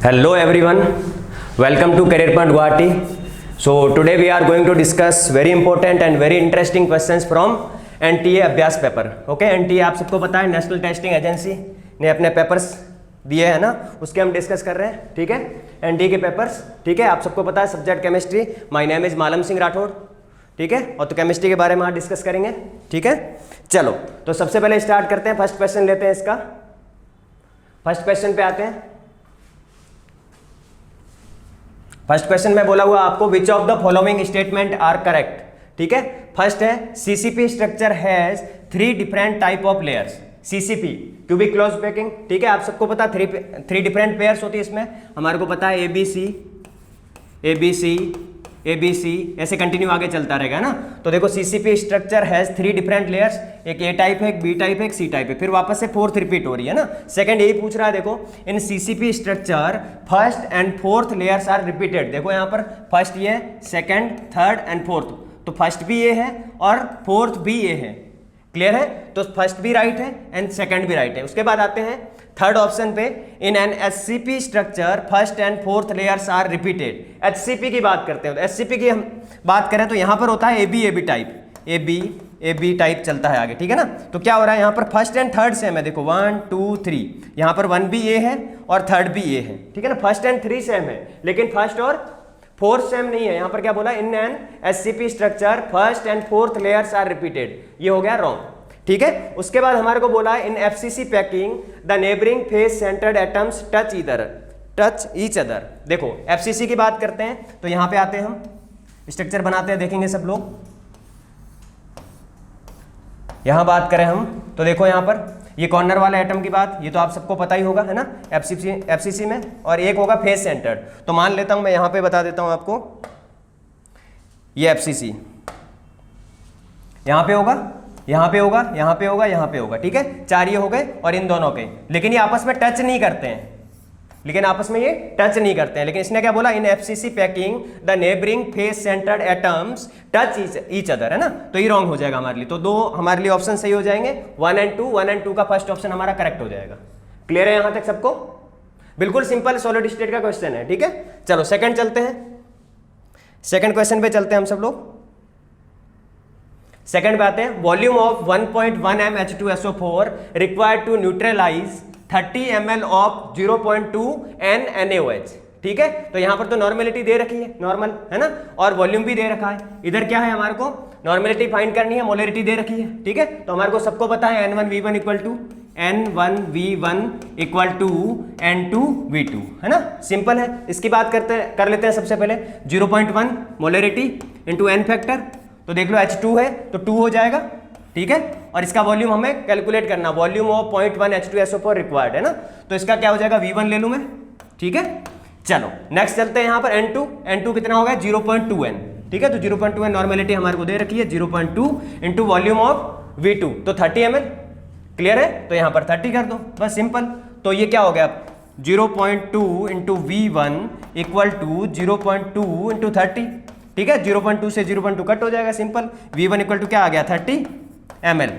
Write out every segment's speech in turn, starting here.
Hello everyone, welcome to Career Point Guwahati. So today we are going to discuss very important and very interesting questions from NTA अभ्यास paper. Okay, NTA आप सबको पता है national testing agency ने अपने papers दिए हैं ना, उसके हम डिस्कस कर रहे हैं. ठीक है, NTA के पेपर्स. ठीक है, आप सबको पता है subject chemistry. My name is Malam Singh Rathore. ठीक है, और तो केमिस्ट्री के बारे में आज डिस्कस करेंगे. ठीक है, चलो तो सबसे पहले स्टार्ट करते हैं. फर्स्ट क्वेश्चन लेते हैं इसका. फर्स्ट क्वेश्चन पे आते हैं. फर्स्ट क्वेश्चन में बोला हुआ आपको which of the following statement are correct. ठीक है, फर्स्ट है CCP structure has 3 different type of layers. CCP cubic close packing. ठीक है, आप सबको पता है थ्री डिफरेंट पेयर्स होती है इसमें. हमारे को पता है एबीसी एबीसी एबीसी ऐसे कंटिन्यू आगे चलता रहेगा ना. तो देखो CCP structure has 3 different layers. एक ए टाइप है, एक बी टाइप है, एक सी टाइप है. फिर वापस से फोर्थ रिपीट हो रही है ना. सेकंड यही पूछ रहा है. देखो in CCP structure first and fourth layers are repeated. देखो यहाँ पर फर्स्ट ये, सेकंड, थर्ड एंड फोर्थ. तो फर्स्ट भी ये है और फोर्थ भी ये है. क्लियर है? तो फर्स्ट भी राइट है एंड सेकंड भी राइट है. उसके बाद आते हैं थर्ड ऑप्शन पे. In an HCP structure first and fourth layers are repeated. HCP की बात करते हैं. तो एचसीपी की हम बात करें तो यहां पर होता है AB AB type. AB type चलता है आगे. ठीक है ना. तो क्या हो रहा है यहां पर फर्स्ट एंड थर्ड सेम है. देखो 1 2 3 यहां पर 1 भी ये है और थर्ड भी ये है. ठीक है ना. फर्स्ट एंड 3 सेम है लेकिन फर्स्ट और फोर्थ सेम नहीं है. यहां पर क्या बोला, in an HCP structure first and fourth layers are repeated. ये हो गया रॉन्ग. ठीक है, उसके बाद हमारे को बोला in FCC packing the neighbouring face centred atoms touch each other. देखो एफसीसी की बात करते हैं तो यहां पे आते हैं, हम स्ट्रक्चर बनाते हैं, देखेंगे सब लोग. यहां बात करें हम तो देखो यहां पर ये कॉर्नर वाले एटम की बात, ये तो आप सबको पता ही होगा है ना एफसीसी में. और एक होगा फेस सेंटर्ड. तो मान लेता हूं मैं यहां पे बता देता हूं आपको, ये एफसीसी यहां पे होगा, यहां पे होगा, यहां पे होगा, यहां पे होगा. ठीक है, 4 ये हो गए और इन दोनों के. लेकिन ये आपस में टच नहीं करते हैं. लेकिन इसने क्या बोला, in FCC packing the neighbouring face centred atoms touch each other, है ना. तो ये रॉन्ग हो जाएगा हमारे लिए. तो दो हमारे लिए ऑप्शन सही हो जाएंगे, 1 एंड 2 का फर्स्ट ऑप्शन हमारा करेक्ट हो जाएगा. क्लियर है यहां तक सबको? बिल्कुल सिंपल सॉलिड स्टेट का क्वेश्चन है. ठीक है, चलो सेकंड चलते हैं. सेकंड क्वेश्चन पे चलते हैं हम सब लोग. सेकंड पे आते हैं. Volume of 1.1 m H2SO4 required to neutralise 30 ml of 0.2 n NaOH. ठीक है, तो यहां पर तो नॉर्मेलिटी दे रखी है, नॉर्मल है ना, और वॉल्यूम भी दे रखा है. इधर क्या है, हमारे को नॉर्मेलिटी फाइंड करनी है, मोलरिटी दे रखी है. ठीक है, तो हमारे को सबको पता है N1V1 इक्वल टू N2V2 है ना. सिंपल है. इसकी बात कर लेते हैं सबसे पहले. 0.1 मोलरिटी इंटू n फैक्टर. तो देख लो H2 है तो 2 हो जाएगा. ठीक है, और इसका वॉल्यूम हमें कैलकुलेट करना. वॉल्यूम ऑफ 0.1 H2SO4 रिक्वायर्ड है ना. तो इसका क्या हो जाएगा, V1 ले लूं मैं. ठीक है, चलो नेक्स्ट चलते हैं. यहां पर N2 कितना होगा, 0.2 n. ठीक है, तो 0.2 n नॉर्मेलिटी हमारे को दे रखी है. 0.2 इंटू वॉल्यूम ऑफ V2 तो 30 ml. क्लियर है, तो यहां पर 30 कर दो, बस सिंपल. तो ये क्या हो गया, 0.2 into V1 equal to 0.2 into 30. ठीक है, 0.2 से 0.2 कट हो जाएगा, सिंपल. V1 इक्वल टू क्या आ गया, 30 ml.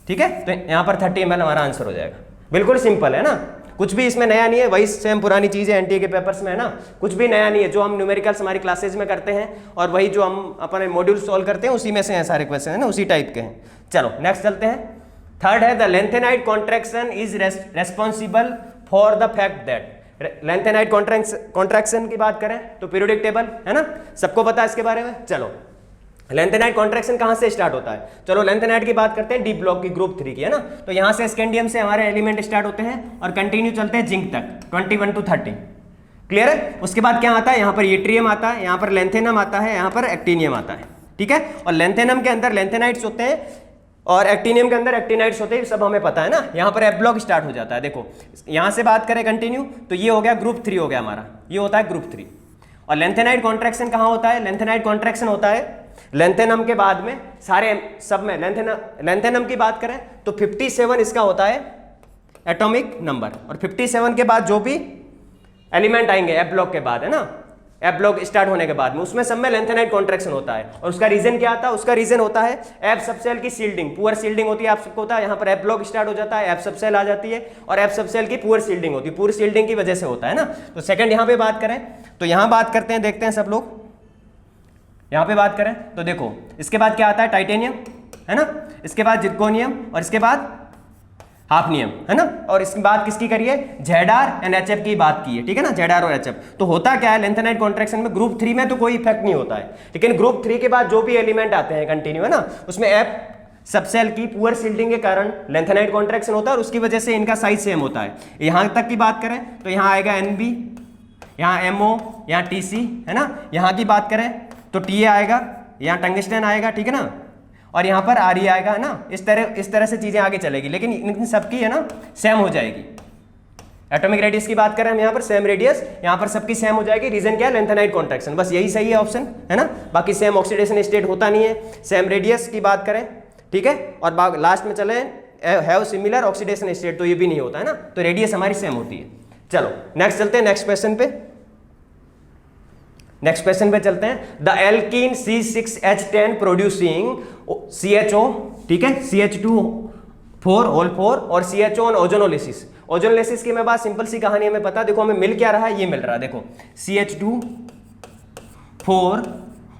ठीक है, तो यहां पर 30 ml हमारा आंसर हो जाएगा. बिल्कुल सिंपल है ना, कुछ भी इसमें नया नहीं है, वही सेम पुरानी चीज़ है एनटीए के पेपर्स में है ना. कुछ भी नया नहीं है. जो हम न्यूमेरिकल्स हमारी क्लासेज में करते हैं और वही जो हम अपने मॉड्यूल सॉल्व करते हैं उसी में से हैं सारे क्वेश्चन, है ना, उसी टाइप के हैं. चलो नेक्स्ट चलते हैं. थर्ड है the lanthanide contraction is responsible for the fact that. Lanthanide contraction की बात करें तो पीरियोडिक टेबल है ना, सबको पता है इसके बारे में. चलो लेंथेनाइड कॉन्ट्रैक्शन कहां से स्टार्ट होता है. चलो लेंथेनाइड की बात करते हैं, डी ब्लॉक की ग्रुप 3 की है ना. तो यहां से स्कैंडियम से हमारे एलिमेंट स्टार्ट होते हैं और कंटिन्यू चलते हैं जिंक तक 21 to 30. क्लियर है. उसके बाद क्या आता है, यहां पर यट्रियम आता है, यहां पर लेंथेनम आता है, यहां पर एक्टिनियम आता है. ठीक है, और लेंथेनम के अंदर लेंथेनाइड्स होते हैं और एक्टिनियम के अंदर एक्टिनाइड्स होते हैं, सब हमें पता है ना. यहां पर एफ ब्लॉक स्टार्ट हो जाता है. देखो यहां से बात करें कंटिन्यू तो ये हो गया ग्रुप 3 हो गया हमारा, ये होता है ग्रुप 3. और लेंथेनाइड कॉन्ट्रैक्शन कहां होता है, लेंथेनाइड कॉन्ट्रैक्शन होता है लेंथेनम के बाद में, सारे सब में. लेंथेनम की बात करें तो 57 इसका होता है एटॉमिक नंबर. और 57 के बाद जो भी एलिमेंट आएंगे एफ ब्लॉक के बाद है ना, एफ ब्लॉक स्टार्ट होने के बाद में, उसमें सब में लेंथेनाइड कॉन्ट्रैक्शन होता है। और उसका रीजन क्या आता है? उसका रीजन होता है एफ सबसेल की सील्डिंग, पुअर सील्डिंग होती है, आप सबको होता है। यहाँ पर एफ ब्लॉक स्टार्ट हो जाता है, एफ सबसेल आ जाती है और एफ सबसेल की पुअर सील्डिंग होती है, पुअर सील्डिंग की वजह से होता है ना। तो सेकंड यहाँ पे बात करें तो यहाँ बात करते हैं, देखते हैं सब लोग यहाँ पे बात करें तो देखो इसके बाद क्या आता है? टाइटेनियम है ना, इसके बाद जिरकोनियम और इसके बाद हाफनियम है ना। और इसकी बात किसकी करिए? जेड-आर एंड एच-एफ की बात की है, ठीक है ना, जेड-आर और एच-एफ। तो होता क्या है लेंथेनाइड कॉन्ट्रैक्शन में, ग्रुप 3 में तो कोई इफेक्ट नहीं होता है, लेकिन ग्रुप 3 के बाद जो भी एलिमेंट आते हैं कंटिन्यू है ना, उसमें एफ सबसेल की पुअर सील्डिंग के कारण लेंथेनाइड कॉन्ट्रैक्शन होता है और उसकी वजह से इनका साइज सेम होता है। यहाँ तक की बात करें तो यहाँ आएगा एनबी, यहाँ एमओ, यहाँ टीसी है ना। यहाँ की बात करें तो टीए आएगा, यहाँ टंगस्टन आएगा, ठीक है ना, और यहाँ पर आर आएगा है ना। इस तरह से चीजें आगे चलेगी, लेकिन इन सबकी है ना सेम हो जाएगी। एटॉमिक रेडियस की बात करें हम यहाँ पर सेम रेडियस, यहाँ पर सबकी सेम हो जाएगी। रीजन क्या है? लेंथेनाइड कॉन्ट्रैक्शन, बस यही सही है ऑप्शन है ना। बाकी सेम ऑक्सीडेशन स्टेट होता नहीं है। सेम रेडियस की बात करें, ठीक है, और लास्ट में चले हैव सिमिलर ऑक्सीडेशन स्टेट, तो ये भी नहीं होता है ना। तो रेडियस हमारी सेम होती है। चलो नेक्स्ट चलते हैं, नेक्स्ट क्वेश्चन पे चलते हैं। The alkene C6H10 producing CHO, ठीक है, CH2 4 और CHO ऑन ओजोनोलिसिस। ओजोनोलिसिस की मैं बात सिंपल सी कहानी हमें पता, देखो हमें मिल क्या रहा है? ये मिल रहा है, देखो CH2 4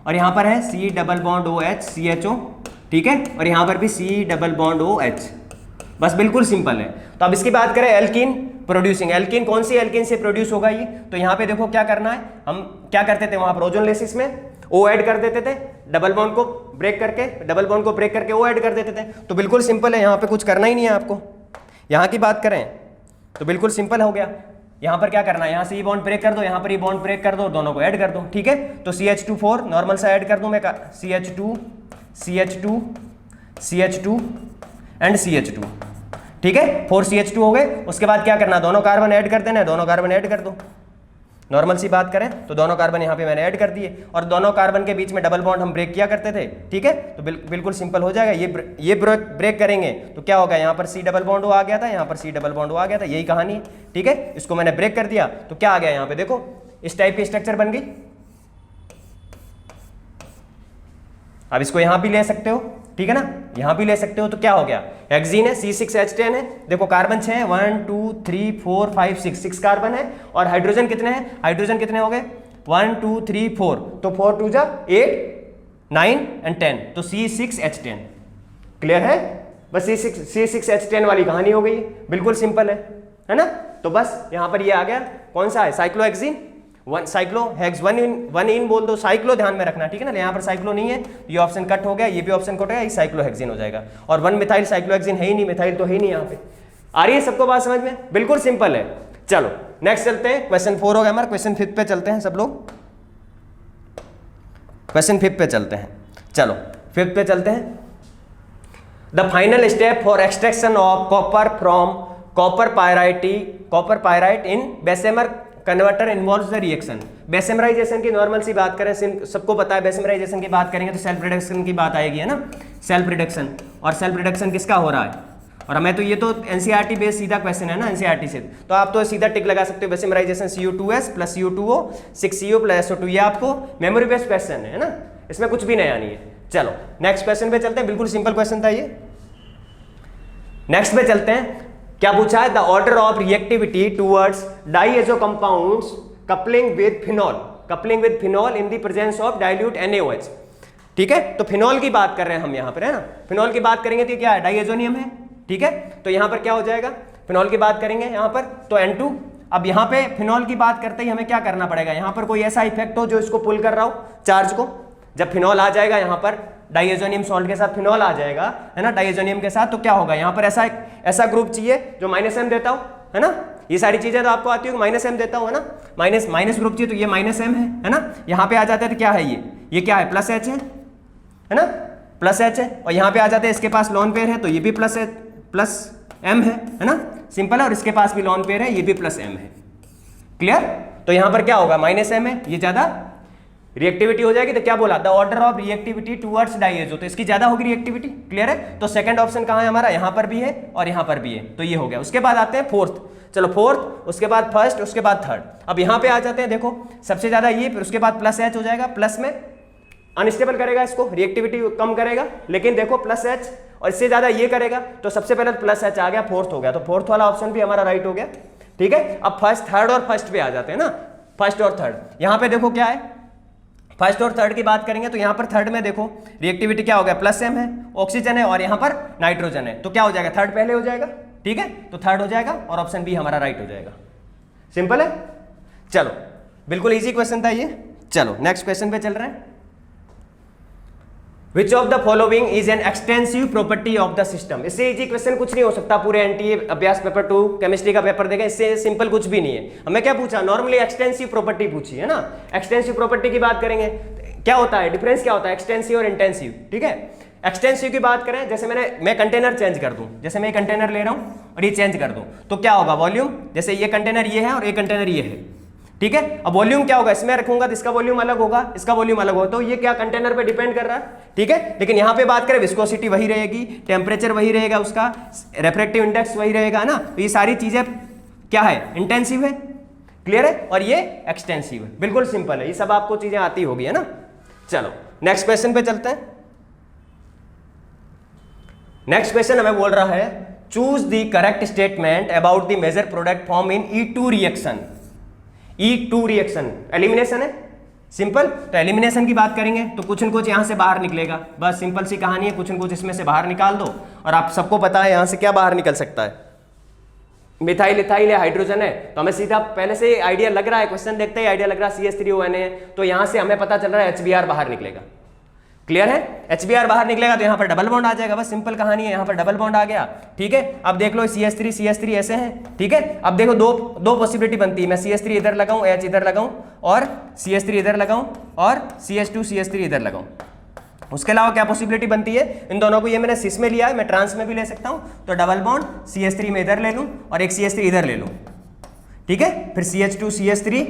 और यहां पर है C double bond OH CHO, ठीक है, और यहां पर भी C डबल बॉन्ड OH, बस बिल्कुल सिंपल है। तो अब इसकी बात करें एल्कीन प्रोड्यूसिंग, एल्कीन कौन सी एल्कीन से प्रोड्यूस होगा ये? तो यहाँ पे देखो क्या करना है, हम क्या करते थे वहां पर ओजोनोलिसिस में O ऐड कर देते थे, डबल बॉन्ड को ब्रेक करके O ऐड कर देते थे। तो बिल्कुल सिंपल है, यहाँ पे कुछ करना ही नहीं है आपको। यहाँ की बात करें तो बिल्कुल सिंपल हो गया। यहाँ पर क्या करना है? यहाँ से ये बॉन्ड ब्रेक कर दो, यहाँ पर ये बॉन्ड ब्रेक कर दो, दोनों को ऐड कर दो, ठीक है। तो CH2 नॉर्मल सा ऐड कर दूं मैं, CH2 एंड CH2, ठीक है, 4 CH2 हो गए। उसके बाद क्या करना? दोनों कार्बन ऐड कर देना है, दोनों कार्बन ऐड कर दो। नॉर्मल सी बात करें तो दोनों कार्बन यहाँ पे मैंने ऐड कर दिए और दोनों कार्बन के बीच में डबल बॉन्ड हम ब्रेक किया करते थे, ठीक है। तो बिल्कुल सिंपल हो जाएगा। ये ब्रेक करेंगे तो क्या होगा? यहाँ पर C डबल बॉन्ड आ गया था, यहाँ पर C डबल बॉन्ड आ गया था, यही कहानी है, ठीक है। इसको मैंने ब्रेक कर दिया तो क्या आ गया? यहाँ पे देखो इस टाइप की स्ट्रक्चर बन गई। अब इसको यहाँ भी ले सकते हो, ठीक है ना, यहाँ भी ले सकते हो। तो क्या हो गया? हेक्सीन है, C6H10 है, देखो कार्बन 6 है, 1 2 3 4 5 6 कार्बन है। और हाइड्रोजन कितने हैं? हाइड्रोजन कितने हो गए? 1 2 3 4, तो 4 2 जा 8 9 एंड 10, तो C6H10। क्लियर है? बस C6H10 वाली कहानी हो गई, बिल्कुल सिंपल है ना। तो बस यहाँ पर ये आ गया, कौन सा है? साइक्लोहेक्सीन, वन इन बोल दो, साइक्लो ध्यान में रखना, ठीक है ना। यहाँ पर साइक्लो नहीं है, ये ऑप्शन कट हो गया, ये भी ऑप्शन कट हो गया, ये साइक्लोहेक्सीन हो जाएगा। और 1 मिथाइल साइक्लोहेक्सीन है ही नहीं, मिथाइल तो है ही नहीं यहाँ पे। आ रही है सबको बात समझ में? बिल्कुल सिंपल है। चलो नेक्स्ट चलते हैं, क्वेश्चन 4 हो गया हमारा, क्वेश्चन 5 पे चलते हैं सब लोग। क्वेश्चन 5 पे चलते हैं, चलो 5 पे चलते हैं। The final step for extraction of copper from copper pyrite in Bessemer converter involves the reaction. Bessemerisation की नॉर्मल सी बात करें, सबको पता है बेसेमराइजेशन की बात करेंगे तो सेल्फ रिडक्शन की बात आएगी, है ना। सेल्फ रिडक्शन, और सेल्फ रिडक्शन किसका हो रहा है? और हमें तो ये तो एनसीईआरटी बेस्ड सीधा क्वेश्चन है ना, एनसीईआरटी से, तो आप तो सीधा टिक लगा सकते हो। बेसेमराइजेशन CO2S plus CO2O 6CO plus SO2, ये आपको मेमोरी बेस्ड क्वेश्चन है ना, इसमें कुछ भी नया नहीं है। चलो नेक्स्ट क्वेश्चन पे चलते हैं, बिल्कुल सिंपल क्वेश्चन था ये। नेक्स्ट पे चलते हैं, क्या पूछा है? The order of reactivity towards diazo compounds coupling with phenol in the presence of dilute NaOH, ठीक है। तो फिनॉल की बात कर रहे हैं हम यहाँ पर, है ना। फिनॉल की बात करेंगे तो क्या है? डाइएजोनियम है, ठीक है। तो यहाँ पर क्या हो जाएगा? फिनॉल की बात करेंगे यहाँ पर तो N2। अब यहाँ पे फिनॉल की बात करते ही हमें क्या करना पड़ेगा? यहाँ पर कोई ऐसा इफेक्ट हो जो इसको पुल कर रहा हो चार्ज को। जब फिनॉल आ जाएगा यहाँ पर डाइएजोनियम सॉल्ट के साथ, फिनॉल आ जाएगा, है ना, डाइएजोनियम के साथ, तो क्या होगा? यहाँ पर ऐसा ग्रुप चाहिए जो -M देता हो, है ना। ये सारी चीजें तो आपको आती हो, -M देता हूं, है ना। माइनस ग्रुप चाहिए तो ये -M है ना। यहाँ पे आ जाता है तो क्या है? ये क्या है? +H है ना, +H है। और यहाँ पे आ जाते हैं, इसके पास लॉन पेयर है तो ये भी +M है ना, सिंपल है। और इसके पास भी लॉन पेयर है, ये भी +M है। क्लियर? तो यहाँ पर क्या होगा? -M है, ये ज्यादा रिएक्टिविटी हो जाएगी तो क्या बोला, the order of reactivity towards diazo, तो इसकी ज्यादा होगी रिएक्टिविटी, क्लियर है। तो सेकंड ऑप्शन कहाँ है हमारा, यहाँ पर भी है और यहाँ पर भी है, तो ये हो गया। उसके बाद आते हैं फोर्थ, चलो फोर्थ, उसके बाद फर्स्ट, उसके बाद थर्ड। अब यहाँ पे आ जाते हैं, देखो सबसे ज्यादा ये, फिर उसके बाद प्लस एच हो जाएगा, प्लस में अनस्टेबल करेगा इसको, रिएक्टिविटी कम करेगा, लेकिन देखो प्लस एच और इससे ज्यादा ये करेगा, तो सबसे पहले प्लस एच आ गया, फोर्थ हो गया, तो फोर्थ वाला ऑप्शन भी हमारा राइट हो गया, ठीक है। अब फर्स्ट, थर्ड और फर्स्ट पे आ जाते हैं ना, फर्स्ट और थर्ड। यहाँ पे देखो क्या है, फर्स्ट और थर्ड की बात करेंगे तो यहाँ पर थर्ड में देखो रिएक्टिविटी क्या हो गया, प्लस एम है, ऑक्सीजन है और यहाँ पर नाइट्रोजन है, तो क्या हो जाएगा, थर्ड पहले हो जाएगा, ठीक है, तो थर्ड हो जाएगा और ऑप्शन बी हमारा राइट हो जाएगा। सिंपल है, चलो बिल्कुल इजी क्वेश्चन था ये। चलो नेक्स्ट क्वेश्चन पे चल रहे हैं। Which of the following is an extensive property of the system? इससे इजी क्वेश्चन कुछ नहीं हो सकता, पूरे एनटीए अभ्यास पेपर 2 केमिस्ट्री का पेपर देगा, इससे सिंपल कुछ भी नहीं है। हमें क्या पूछा, नॉर्मली एक्सटेंसिव प्रॉपर्टी पूछी है ना। एक्सटेंसिव प्रॉपर्टी की बात करेंगे, क्या होता है डिफरेंस, क्या होता है एक्सटेंसिव और इंटेंसिव, ठीक है। एक्सटेंसिव की बात करें, जैसे मैं कंटेनर चेंज कर दूं, जैसे मैं कंटेनर ले रहा हूं और ये चेंज कर दूं, तो क्या होगा वॉल्यूम, जैसे ये कंटेनर ये है और ये कंटेनर ये है, ठीक है। अब वॉल्यूम क्या होगा, इसमें रखूंगा तो इसका वॉल्यूम अलग होगा, इसका वॉल्यूम अलग होगा, तो ये क्या कंटेनर पे डिपेंड कर रहा है, ठीक है। लेकिन यहाँ पे बात करें विस्कोसिटी वही रहेगी, टेम्परेचर वही रहेगा, उसका रेफ्रेक्टिव इंडेक्स वही रहेगा ना, तो ये सारी चीजें क्या है, इंटेंसिव है, क्लियर है, और ये एक्सटेंसिव है, बिल्कुल सिंपल है, ये सब आपको चीजें आती होगी, है ना। चलो नेक्स्ट क्वेश्चन पे चलते हैं। नेक्स्ट क्वेश्चन हमें बोल रहा है, choose the correct statement about the major product form in E2 reaction. E2 reaction elimination है, सिंपल। तो एलिमिनेशन की बात करेंगे तो कुछ न कुछ यहां से बाहर निकलेगा, बस सिंपल सी कहानी है, कुछ न कुछ इसमें से बाहर निकाल दो और आप सबको पता है यहां से क्या बाहर निकल सकता है, मिथाइल इथाइल है, हाइड्रोजन है, तो हमें सीधा पहले से आइडिया लग रहा है, क्वेश्चन देखते ही आइडिया लग रहा है CH3ONA है, तो यहां से हमें पता चल रहा है HBr बाहर निकलेगा, क्लियर है। HBr बाहर निकलेगा तो यहाँ पर डबल बॉन्ड आ जाएगा, बस सिंपल कहानी है, यहाँ पर डबल बॉन्ड आ गया, ठीक है। अब देख लो CH3 ऐसे हैं, ठीक है। अब देखो दो पॉसिबिलिटी बनती है, मैं CH3 इधर लगाऊं, H इधर लगाऊं और CH3 इधर लगाऊं और CH3 इधर लगाऊं। उसके अलावा क्या पॉसिबिलिटी बनती है, इन दोनों को, ये मैंने सिस में लिया है, मैं ट्रांस में भी ले सकता हूं, तो डबल बॉन्ड CH3 में इधर ले लूं और एक CH3 इधर ले लूं, ठीक है, फिर CH2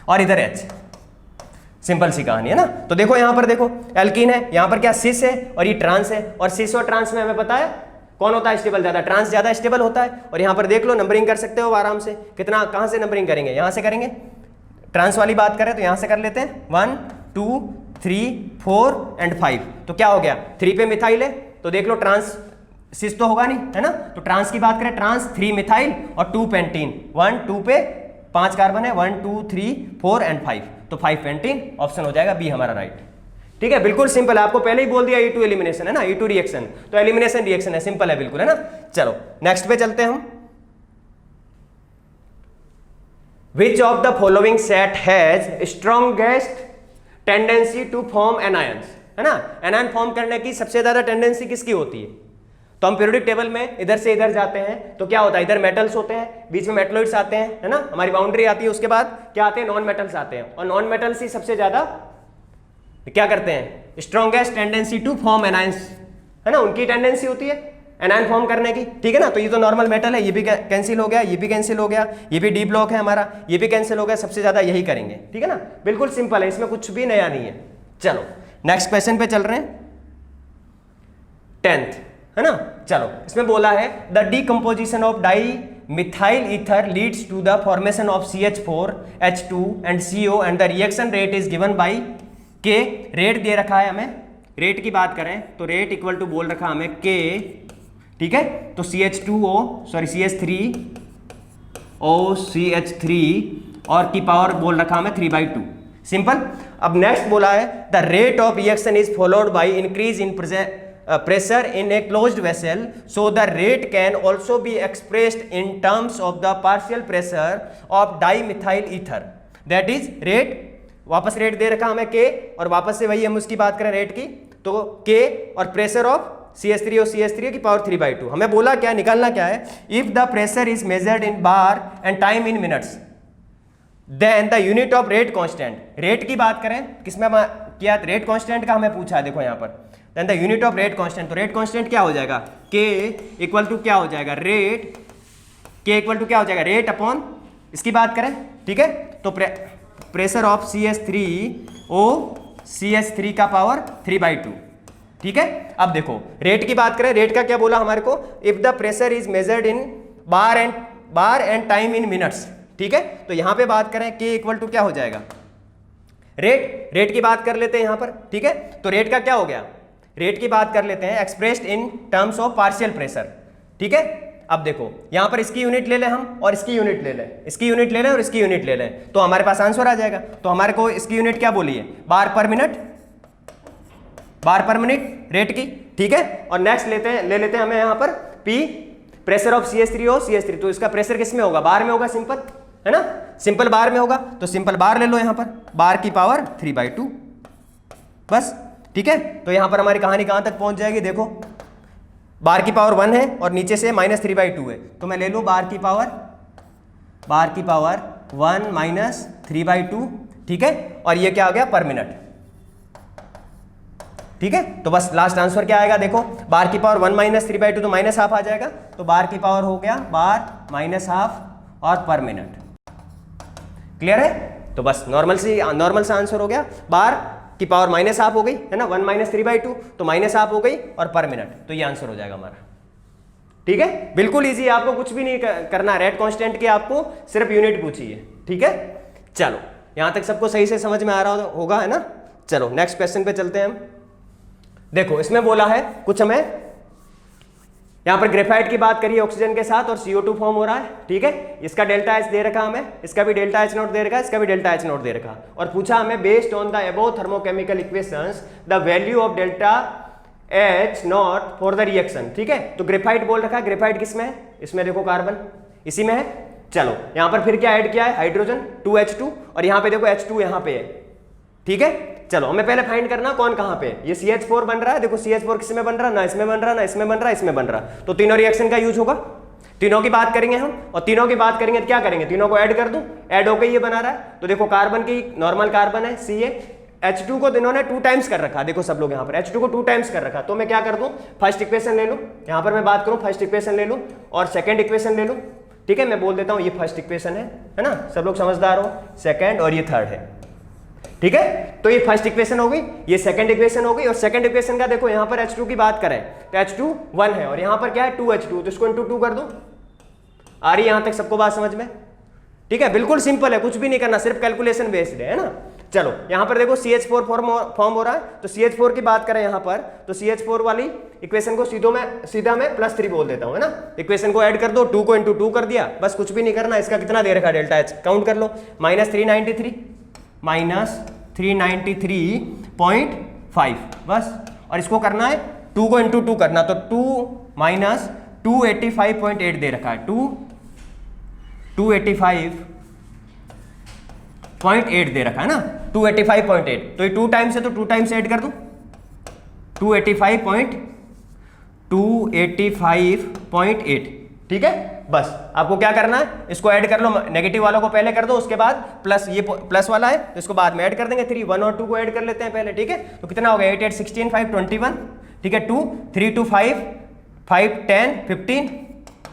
और इधर H, सिंपल सी कहानी है ना। तो देखो यहां पर देखो एल्कीन है, यहां पर क्या सिस है और ये ट्रांस है, और सिस और ट्रांस में हमें पता है कौन होता है स्टेबल, ज्यादा ट्रांस ज्यादा स्टेबल होता है। और यहां पर देख लो नंबरिंग कर सकते हो आराम से, कितना, कहां से नंबरिंग करेंगे, यहां से करेंगे, ट्रांस वाली बात करें तो यहां से कर लेते हैं 1 2 3 4 एंड 5, तो क्या हो गया 3 पे मिथाइल है, तो देख लो ट्रांस सिस तो होगा नहीं, है ना। तो ट्रांस की बात करें, ट्रांस 3 मिथाइल और 2 पेंटीन, 1 2 पे 5 कार्बन है, 1 2 3 4 एंड 5, तो 5 पेंटीन, ऑप्शन हो जाएगा बी हमारा राइट, ठीक है। बिल्कुल सिंपल है, आपको पहले ही बोल दिया E2 एलिमिनेशन है ना, E2 रिएक्शन, तो एलिमिनेशन रिएक्शन है, सिंपल है बिल्कुल, है ना। चलो नेक्स्ट पे चलते हैं हम। Which of the following set has strongest tendency to form anions, है ना। एनायन फॉर्म करने की सबसे ज्यादा टेंडेंसी किसकी होती है, तो हम पीरियोडिक टेबल में इधर से इधर जाते हैं तो क्या होता है, इधर मेटल्स होते हैं, बीच में मेटलॉइड्स आते हैं, है ना, हमारी बाउंड्री आती है, उसके बाद क्या आते हैं, नॉन मेटल्स आते हैं, और नॉन मेटल्स ही सबसे ज्यादा क्या करते हैं, strongest tendency to form anions, है ना, उनकी टेंडेंसी होती है एनायन फॉर्म करने की, ठीक है ना। तो ये तो नॉर्मल मेटल है, ये भी कैंसिल हो गया, ये भी कैंसिल हो गया, ये भी डी ब्लॉक है हमारा, ये भी कैंसिल हो गया, सबसे ज्यादा यही करेंगे, ठीक है ना, बिल्कुल सिंपल है, इसमें कुछ भी नया नहीं है। चलो नेक्स्ट क्वेश्चन पे चल रहे हैं, 10th, है ना। चलो इसमें बोला है, the decomposition of dimethyl ether leads to the formation of CH4 H2 and CO and the reaction rate is given by K। Rate दे रखा है हमें, रेट की बात करें तो रेट इक्वल टू बोल रखा हमें K, ठीक है। तो CH3 और की पावर बोल रखा हमें 3/2, सिंपल। अब नेक्स्ट बोला है, the rate of reaction is followed by increase in pressure in a closed vessel, so the rate can also be expressed in terms of the partial pressure of dimethyl ether, that is rate, वापस rate दे रखा हमें K और वापस से वही हम उसकी बात करें रेट की, तो K और प्रेशर ऑफ CH3 और CH3 की पावर 3/2। हमें बोला क्या, निकालना क्या है, if the pressure is measured in bar and time in minutes then the unit of rate constant. Rate की बात करें किसमें किया, रेट कांस्टेंट का हमें पूछा है, देखो यहाँ पर, then the unit of rate constant, तो रेट कांस्टेंट क्या हो जाएगा, K इक्वल टू क्या हो जाएगा, रेट, K इक्वल टू क्या हो जाएगा, रेट अपॉन, इसकी बात करें, ठीक है, तो प्रेशर ऑफ CH3O CH3 का पावर 3/2। ठीक है, अब देखो रेट की बात करें, रेट का क्या बोला हमारे को, if the pressure is measured in bar and time in minutes. ठीक है, तो यहां पे बात करें K इक्वल टू क्या हो जाएगा, रेट की बात कर लेते हैं यहां पर। ठीक है, तो रेट का क्या हो गया, रेट की बात कर लेते हैं expressed in terms of partial pressure. ठीक है, अब देखो यहां पर इसकी यूनिट ले लें हम और इसकी यूनिट ले लें, इसकी यूनिट ले लें और इसकी यूनिट ले लें, तो हमारे पास आंसर आ जाएगा। तो हमारे को इसकी यूनिट क्या बोली है, बार पर मिनट रेट की। ठीक है, और नेक्स्ट ले लेते हैं हमें यहां पर P pressure of CH3O CH3, तो इसका प्रेशर किस में होगा, बार में होगा, सिंपल है ना, सिंपल बार में होगा, तो सिंपल बार ले लो यहां पर, बार की पावर 3/2 बस। ठीक है, तो यहां पर हमारी कहानी कहां तक पहुंच जाएगी, देखो बार की पावर 1 है और नीचे से -3/2 है, तो मैं ले लूं बार की पावर 1 माइनस 3/2। ठीक है, और ये क्या आ गया, पर मिनट। ठीक है, तो बस लास्ट आंसर क्या आएगा, देखो बार की पावर 1 माइनस 3/2 तो -½ आ जाएगा, तो बार की पावर हो गया बार -½ और पर मिनट। क्लियर है, तो बस नॉर्मल सा आंसर हो गया, बार की पावर -½ हो गई है ना, 1 माइनस 3/2 तो -½ हो गई और पर मिनट, तो ये आंसर हो जाएगा हमारा। ठीक है, बिल्कुल इजी, आपको कुछ भी नहीं करना, रेट कांस्टेंट की आपको सिर्फ यूनिट पूछी है। ठीक है, चलो यहां तक सबको सही से समझ में आ रहा होगा है ना। चलो नेक्स्ट क्वेश्चन पे चलते हैं हम। देखो इसमें बोला है कुछ, हमें यहां पर ग्रेफाइट की बात करिए ऑक्सीजन के साथ और CO2 फॉर्म हो रहा है। ठीक है, इसका डेल्टा H दे रखा हमें, इसका भी डेल्टा H नॉट दे रखा, इसका भी डेल्टा H नॉट दे रखा, और पूछा हमें based on the above thermochemical equations the value of delta H not for the reaction. ठीक है, तो ग्रेफाइट बोल रखा है, ग्रेफाइट किस में है, इसमें देखो कार्बन इसी में है। चलो यहां पर फिर क्या ऐड किया है, हाइड्रोजन 2H2, और यहां पे देखो H2 यहां पे है। ठीक है, चलो हमें पहले फाइंड करना कौन कहां पे, ये CH4 बन रहा है, देखो CH4 किस में बन रहा है, ना इसमें बन रहा, ना इसमें बन रहा, इसमें बन रहा, तो तीनों रिएक्शन का यूज होगा, तीनों की बात करेंगे हम, और तीनों की बात करेंगे तो क्या करेंगे, तीनों को ऐड कर दूं, ऐड होकर ये बना रहा है, तो देखो कार्बन की नॉर्मल कार्बन है Ca, H2 को इन्होंने 2 टाइम्स कर रखा, देखो सब लोग यहाँ पर H2 को 2 टाइम्स कर रखा, तो मैं क्या कर दूं, फर्स्ट इक्वेशन ले लूं, यहाँ पर मैं बात करूं फर्स्ट इक्वेशन ले लूं और सेकंड इक्वेशन ले लूं। ठीक है, मैं बोल देता हूं ये फर्स्ट इक्वेशन है ना, सब लोग समझदार हो, सेकंड और ये थर्ड है। ठीक है, तो ये फर्स्ट इक्वेशन हो गई, ये सेकंड इक्वेशन हो गई, और सेकंड इक्वेशन का देखो यहां पर H2 की बात करें तो H2 1 है और यहां पर क्या है 2H2, तो इसको इंटू 2 कर दो। आ रही यहां तक सबको बात समझ में? ठीक है, बिल्कुल सिंपल है, कुछ भी नहीं करना, सिर्फ कैलकुलेशन बेस्ड है ना। चलो यहां पर देखो CH4 फॉर्म हो रहा है, तो CH4 की बात करें यहां पर, तो CH4 वाली इक्वेशन को सीधा मैं +3 बोल देता हूं है ना, इक्वेशन को ऐड कर दो, 2 को इंटू 2 कर दिया, बस कुछ भी नहीं करना। इसका कितना दे रखा है डेल्टा H, काउंट कर लो, -393.5 बस, और इसको करना है 2 को इंटू 2 करना, तो 2 माइनस 285.8 दे रखा है, 285.8 दे रखा है ना, 285.8, तो ये 2 टाइम्स है तो 2 टाइम्स ऐड कर दूं, 285.8। ठीक है, बस आपको क्या करना है, इसको ऐड कर लो, नेगेटिव वालों को पहले कर दो, उसके बाद प्लस, ये प्लस वाला है तो इसको बाद में ऐड कर देंगे, 3 1 और 2 को ऐड कर लेते हैं पहले। ठीक है, तो कितना हो गया, 8 8 16 5 21। ठीक है, 2 3 2 5 5 10 15।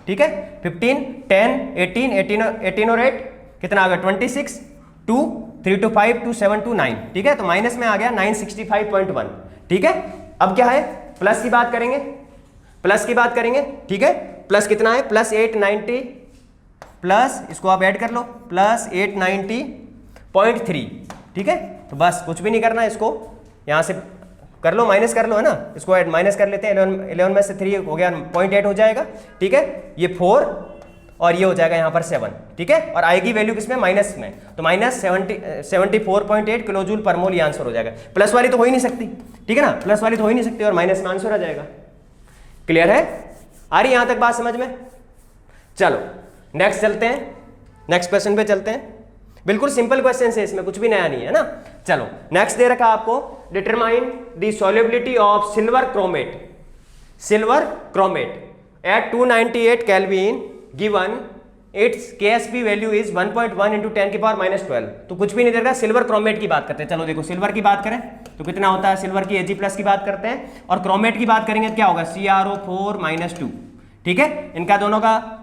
ठीक है, 15 10 18 और 8 कितना आ गया 26, 2 3 2 5 2 7 2 9। ठीक है, तो माइनस में आ गया 965.1। ठीक है, अब क्या है, प्लस की बात करेंगे, ठीक है, प्लस कितना है, +890 प्लस, इसको आप ऐड कर लो, +890.3। ठीक है, तो बस कुछ भी नहीं करना, इसको यहां से कर लो, माइनस कर लो है ना, इसको ऐड माइनस कर लेते हैं, 11 में से 3 हो गया 0.8 हो जाएगा। ठीक है, ये 4 और ये हो जाएगा यहाँ पर 7। ठीक है, और आएगी वैल्यू किसमें, माइनस में, तो -74.8 किलो जूल पर मोल, ये आंसर हो जाएगा। प्लस वाली तो हो ही नहीं सकती, ठीक है ना, प्लस वाली तो हो ही नहीं सकती, और माइनस में आंसर आ जाएगा। क्लियर है, आ रही यहां तक बात समझ में? चलो नेक्स्ट चलते हैं, नेक्स्ट क्वेश्चन पे चलते हैं, बिल्कुल सिंपल क्वेश्चन है, इसमें कुछ भी नया नहीं है ना। चलो नेक्स्ट दे रखा आपको, determine the solubility of silver chromate at 298 kelvin given its KSP value is 1.1 × 10⁻12। तो कुछ भी नहीं दे रखा, सिल्वर क्रोमेट की बात करते हैं। चलो देखो सिल्वर की बात करें तो कितना होता है, सिल्वर की Ag+ की बात करते हैं, और क्रोमेट की बात करेंगे तो क्या होगा, CrO4 -2। ठीक है, इनका दोनों का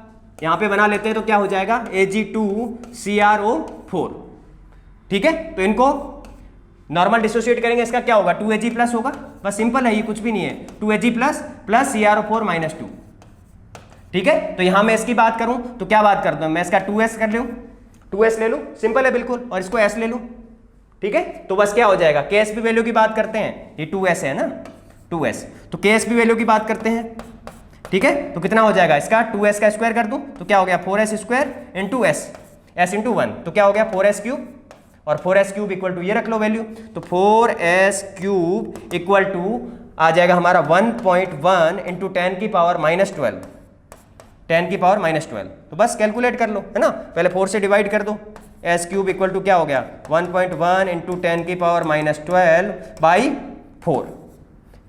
यहां पे बना लेते हैं तो क्या हो जाएगा, Ag2CrO4। ठीक है, तो इनको नॉर्मल डिसोसिएट करेंगे, इसका क्या होगा 2Ag प्लस होगा, बस सिंपल है, ये कुछ भी नहीं है, 2Ag plus plus CrO4 minus 2। ठीक है, तो यहां मैं इसकी बात करूं तो क्या बात करता हूं मैं, इसका 2s कर लूं, 2s ले लूं, सिंपल है बिल्कुल, और इसको s ले लूं। ठीक है, तो बस क्या हो जाएगा, Ksp वैल्यू की बात करते हैं, ये 2s है ना, 2s, तो Ksp वैल्यू की बात करते हैं। ठीक है, तो कितना हो जाएगा, इसका 2s का स्क्वायर कर दूं तो क्या हो गया 4s square into s into 1, तो क्या हो गया 4s क्यूब, और 4s क्यूब इक्वल टू ये रख लो वैल्यू, तो 4s क्यूब इक्वल टू आ जाएगा हमारा 1.1 इंटू 10 की पावर माइनस 12, 10 की पावर माइनस 12, तो बस कैलकुलेट कर लो, है ना, पहले 4 से डिवाइड कर दो, एस क्यूब इक्वल टू क्या हो गया 1.1 इंटू 10 की पावर माइनस 12 बाई 4।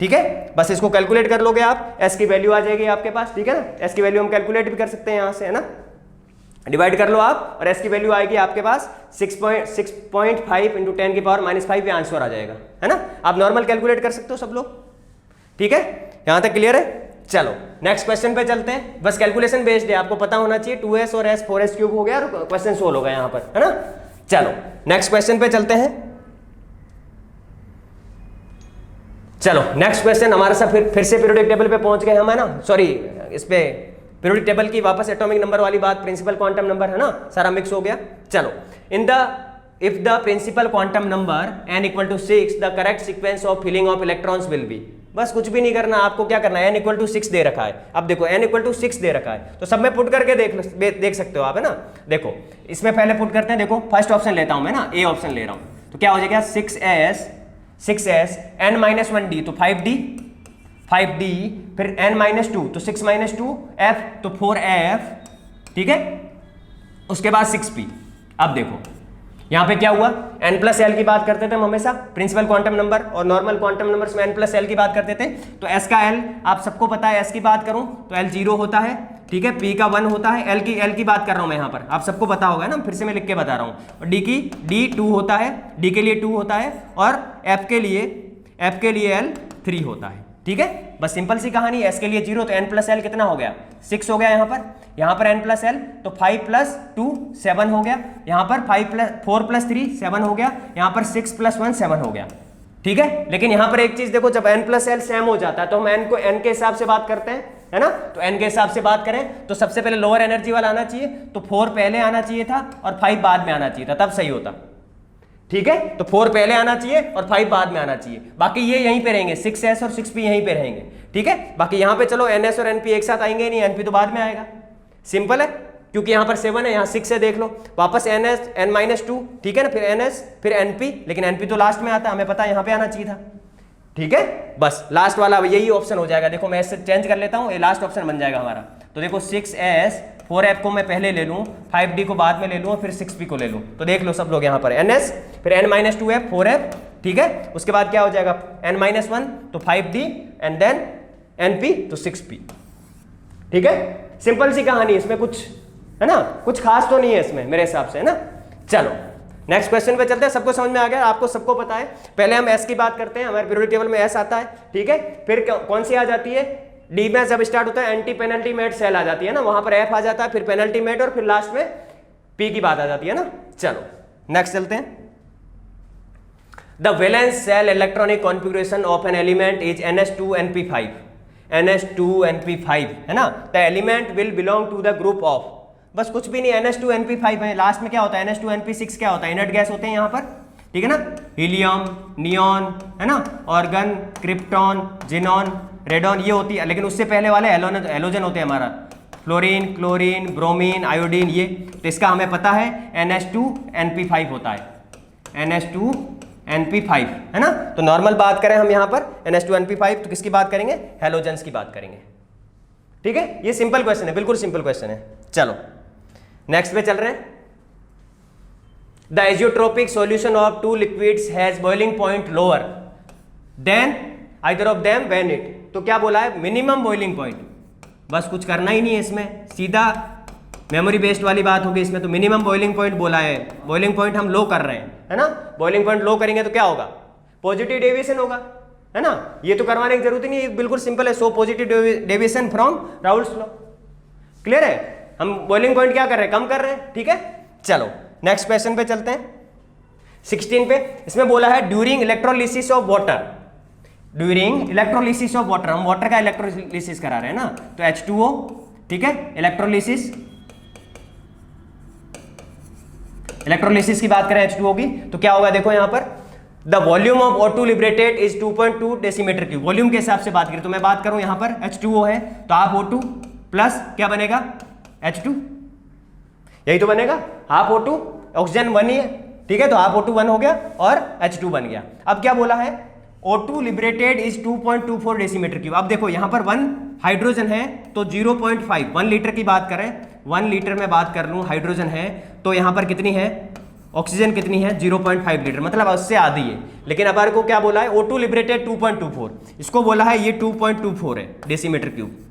ठीक है, बस इसको कैलकुलेट कर लोगे आप, एस की वैल्यू आ जाएगी आपके पास। ठीक है ना, एस की वैल्यू हम कैलकुलेट भी कर सकते हैं यहाँ से, है ना, डिवाइड कर लो आप, और एस की वैल्यू आएगी आपके पास 6.5 इंटू 10 की पावर माइनस 5, ये आंसर आ जाएगा, है ना, आप नॉर्मल कैलकुलेट कर सकते हो सब लोग। ठीक है, यहां तक क्लियर है। चलो नेक्स्ट क्वेश्चन पे चलते हैं, बस कैलकुलेशन बेस्ड है, आपको पता होना चाहिए 2s और s 4s क्यूब हो गया और क्वेश्चन सोल्व होगा यहाँ पर, है ना। चलो नेक्स्ट क्वेश्चन पे चलते हैं। चलो नेक्स्ट क्वेश्चन हमारे साथ फिर से पीरियोडिक टेबल पे पहुंच गए हम, है ना, सॉरी इस पे पीरियोडिक टेबल की वापस एटॉमिक नंबर वाली बात, प्रिंसिपल क्वांटम नंबर, है ना, सारा मिक्स हो गया। चलो if the principal quantum number n equal to 6 the correct sequence of filling of electrons will be, बस कुछ भी नहीं करना आपको, क्या करना है n इक्वल टू 6 दे रखा है, अब देखो n इक्वल टू 6 दे रखा है, तो सब में पुट करके देख सकते हो आप, है ना। देखो इसमें पहले पुट करते हैं, देखो फर्स्ट ऑप्शन लेता हूं मैं ना, ए ऑप्शन ले रहा हूं, तो क्या हो जाएगा 6s n माइनस 1d, तो 5d, फिर n माइनस 2 तो 6 माइनस 2 f, तो 4f, ठीक है, उसके बाद 6p। अब देखो यहां पे क्या हुआ, n प्लस एल की बात करते थे हम हमेशा, प्रिंसिपल क्वांटम नंबर और नॉर्मल क्वांटम नंबर्स में n प्लस एल की बात करते थे, तो s का l आप सबको पता है, s की बात करूं तो l 0 होता है, ठीक है, p का 1 होता है, l की बात कर रहा हूं मैं यहां पर, आप सबको पता होगा ना, फिर से मैं लिख के बता रहा हूं, और d 2 होता है, d के लिए 2 होता है, और f के लिए l 3 होता है। ठीक है, बस सिंपल सी कहानी, s के लिए 0 तो n प्लस एल कितना हो गया 6 हो गया, यहाँ पर n प्लस एल तो 5 प्लस 2 7 हो गया, यहाँ पर 4 प्लस 3 7 हो गया, यहाँ पर 6 प्लस 1 7 हो गया। ठीक है, लेकिन यहाँ पर एक चीज देखो, जब n प्लस एल सेम हो जाता है तो हम n को n के हिसाब से बात करते हैं, है ना, तो n के हिसाब से बात करें तो सबसे पहले लोअर एनर्जी वाला आना चाहिए, तो 4 पहले आना चाहिए था और 5 बाद में आना चाहिए था, तब सही होता। ठीक है, तो 4 पहले आना चाहिए और 5 बाद में आना चाहिए, बाकी ये यहीं पे रहेंगे, 6s और 6p यहीं पे रहेंगे। ठीक है, बाकी यहाँ पे चलो ns और np एक साथ आएंगे नहीं, np तो बाद में आएगा, सिंपल है, क्योंकि यहाँ पर 7 है, यहाँ 6 है, देख लो वापस ns n माइनस 2, ठीक है ना, फिर ns फिर np, लेकिन np तो लास्ट में आता है, हमें पता है यहाँ पे आना चाहिए था। ठीक है, बस लास्ट वाला यही ऑप्शन हो जाएगा, देखो मैं इससे चेंज कर लेता हूँ, ये लास्ट ऑप्शन बन जाएगा हमारा, तो देखो 6s 4f को मैं पहले ले लूँ, 5d को बाद में ले लूँ, फिर 6p को ले लूँ, तो देख लो सब लोग यहाँ पर ns फिर n माइनस 2f 4f, ठीक है, उसके बाद क्या हो जाएगा n माइनस 1 तो 5d एंड देन np तो 6p। ठीक है, सिंपल सी कहानी, इसमें कुछ है ना, कुछ खास तो नहीं है इसमें मेरे हिसाब से, है ना। चलो नेक्स्ट क्वेश्चन पे चलते हैं, सबको समझ में आ गया, आपको सबको पता है, पहले हम s की बात करते हैं, हमारे पीरियोडिक टेबल में s आता है, ठीक है, फिर कौन सी आ जाती है, डी में जब स्टार्ट होता है एंटी पेनल्टीमेट सेल आ जाती है ना, वहां पर एफ आ जाता है, फिर पेनल्टीमेट, और फिर लास्ट में पी की बात आ जाती है ना। चलो नेक्स्ट चलते हैं, the valence shell electronic configuration of an element is ns2np5, ns2np5, है ना, the element will belong to the group of, बस कुछ भी नहीं, ns2np5 है, लास्ट में क्या होता है ns2np6 क्या होता है, इनर्ट गैस होते हैं यहाँ पर, ठीक है ना, हीलियम, नियॉन, है ना, ऑर्गन, क्रिप्टॉन, जिनॉन, रेडॉन, ये होती है, लेकिन उससे पहले वाले हेलोजन होते हैं हमारा, फ्लोरीन, क्लोरीन, ब्रोमीन, आयोडीन, ये, तो इसका हमें पता है ns2np5 होता है, ns2np5, है ना। तो नॉर्मल बात करें हम यहाँ पर ns2np5 तो किसकी बात करेंगे, हेलोजन्स की बात करेंगे। ठीक है, ये सिंपल क्वेश्चन है, बिल्कुल सिंपल क्वेश्चन है। चलो नेक्स्ट पे चल रहे हैं, the azeotropic solution of two liquids has boiling point lower than either of them when it, तो क्या बोला है, मिनिमम बॉइलिंग पॉइंट, बस कुछ करना ही नहीं है इसमें, सीधा मेमोरी बेस्ड वाली बात होगी इसमें, तो मिनिमम बॉइलिंग पॉइंट बोला है, बॉइलिंग पॉइंट हम लो कर रहे हैं, है ना, बॉइलिंग पॉइंट लो करेंगे तो क्या होगा, पॉजिटिव डेविएशन होगा, है ना, ये तो करवाने की जरूरत ही नहीं, बिल्कुल सिंपल है, so positive deviation from Raoult's law, clear है, हम बॉइलिंग पॉइंट क्या कर रहे हैं, कम कर रहे हैं। ठीक है, चलो नेक्स्ट क्वेश्चन पे चलते हैं, 16 पे इसमें बोला है during electrolysis of water, during electrolysis of water, हम वाटर का इलेक्ट्रोलिसिस करा रहे हैं ना, तो H2O, ठीक है, इलेक्ट्रोलिसिस की बात करें H2O की, तो क्या होगा देखो यहां पर, the volume of O2 liberated is 2.2 decimetre cube, volume के हिसाब से बात करें तो मैं बात करूं यहां पर H2O है तो हाफ O2 प्लस क्या बनेगा H2, यही तो बनेगा, हाफ O2, ऑक्सीजन 1 ही है, ठीक है, तो हाफ O2 1 हो गया और H2 बन गया। अब क्या बोला है, O2 liberated is 2.24 decimetre cube. अब देखो यहां पर 1 हाइड्रोजन है तो 0.5, 1 लीटर की बात करें, 1 लीटर में बात कर लूं हाइड्रोजन है तो यहां पर कितनी है, ऑक्सीजन कितनी है 0.5 लीटर, मतलब उससे आधी है। लेकिन अब को क्या बोला है, O2 लिबरेटेड 2.24, इसको बोला है ये 2.24 है डेसीमीटर क्यूब।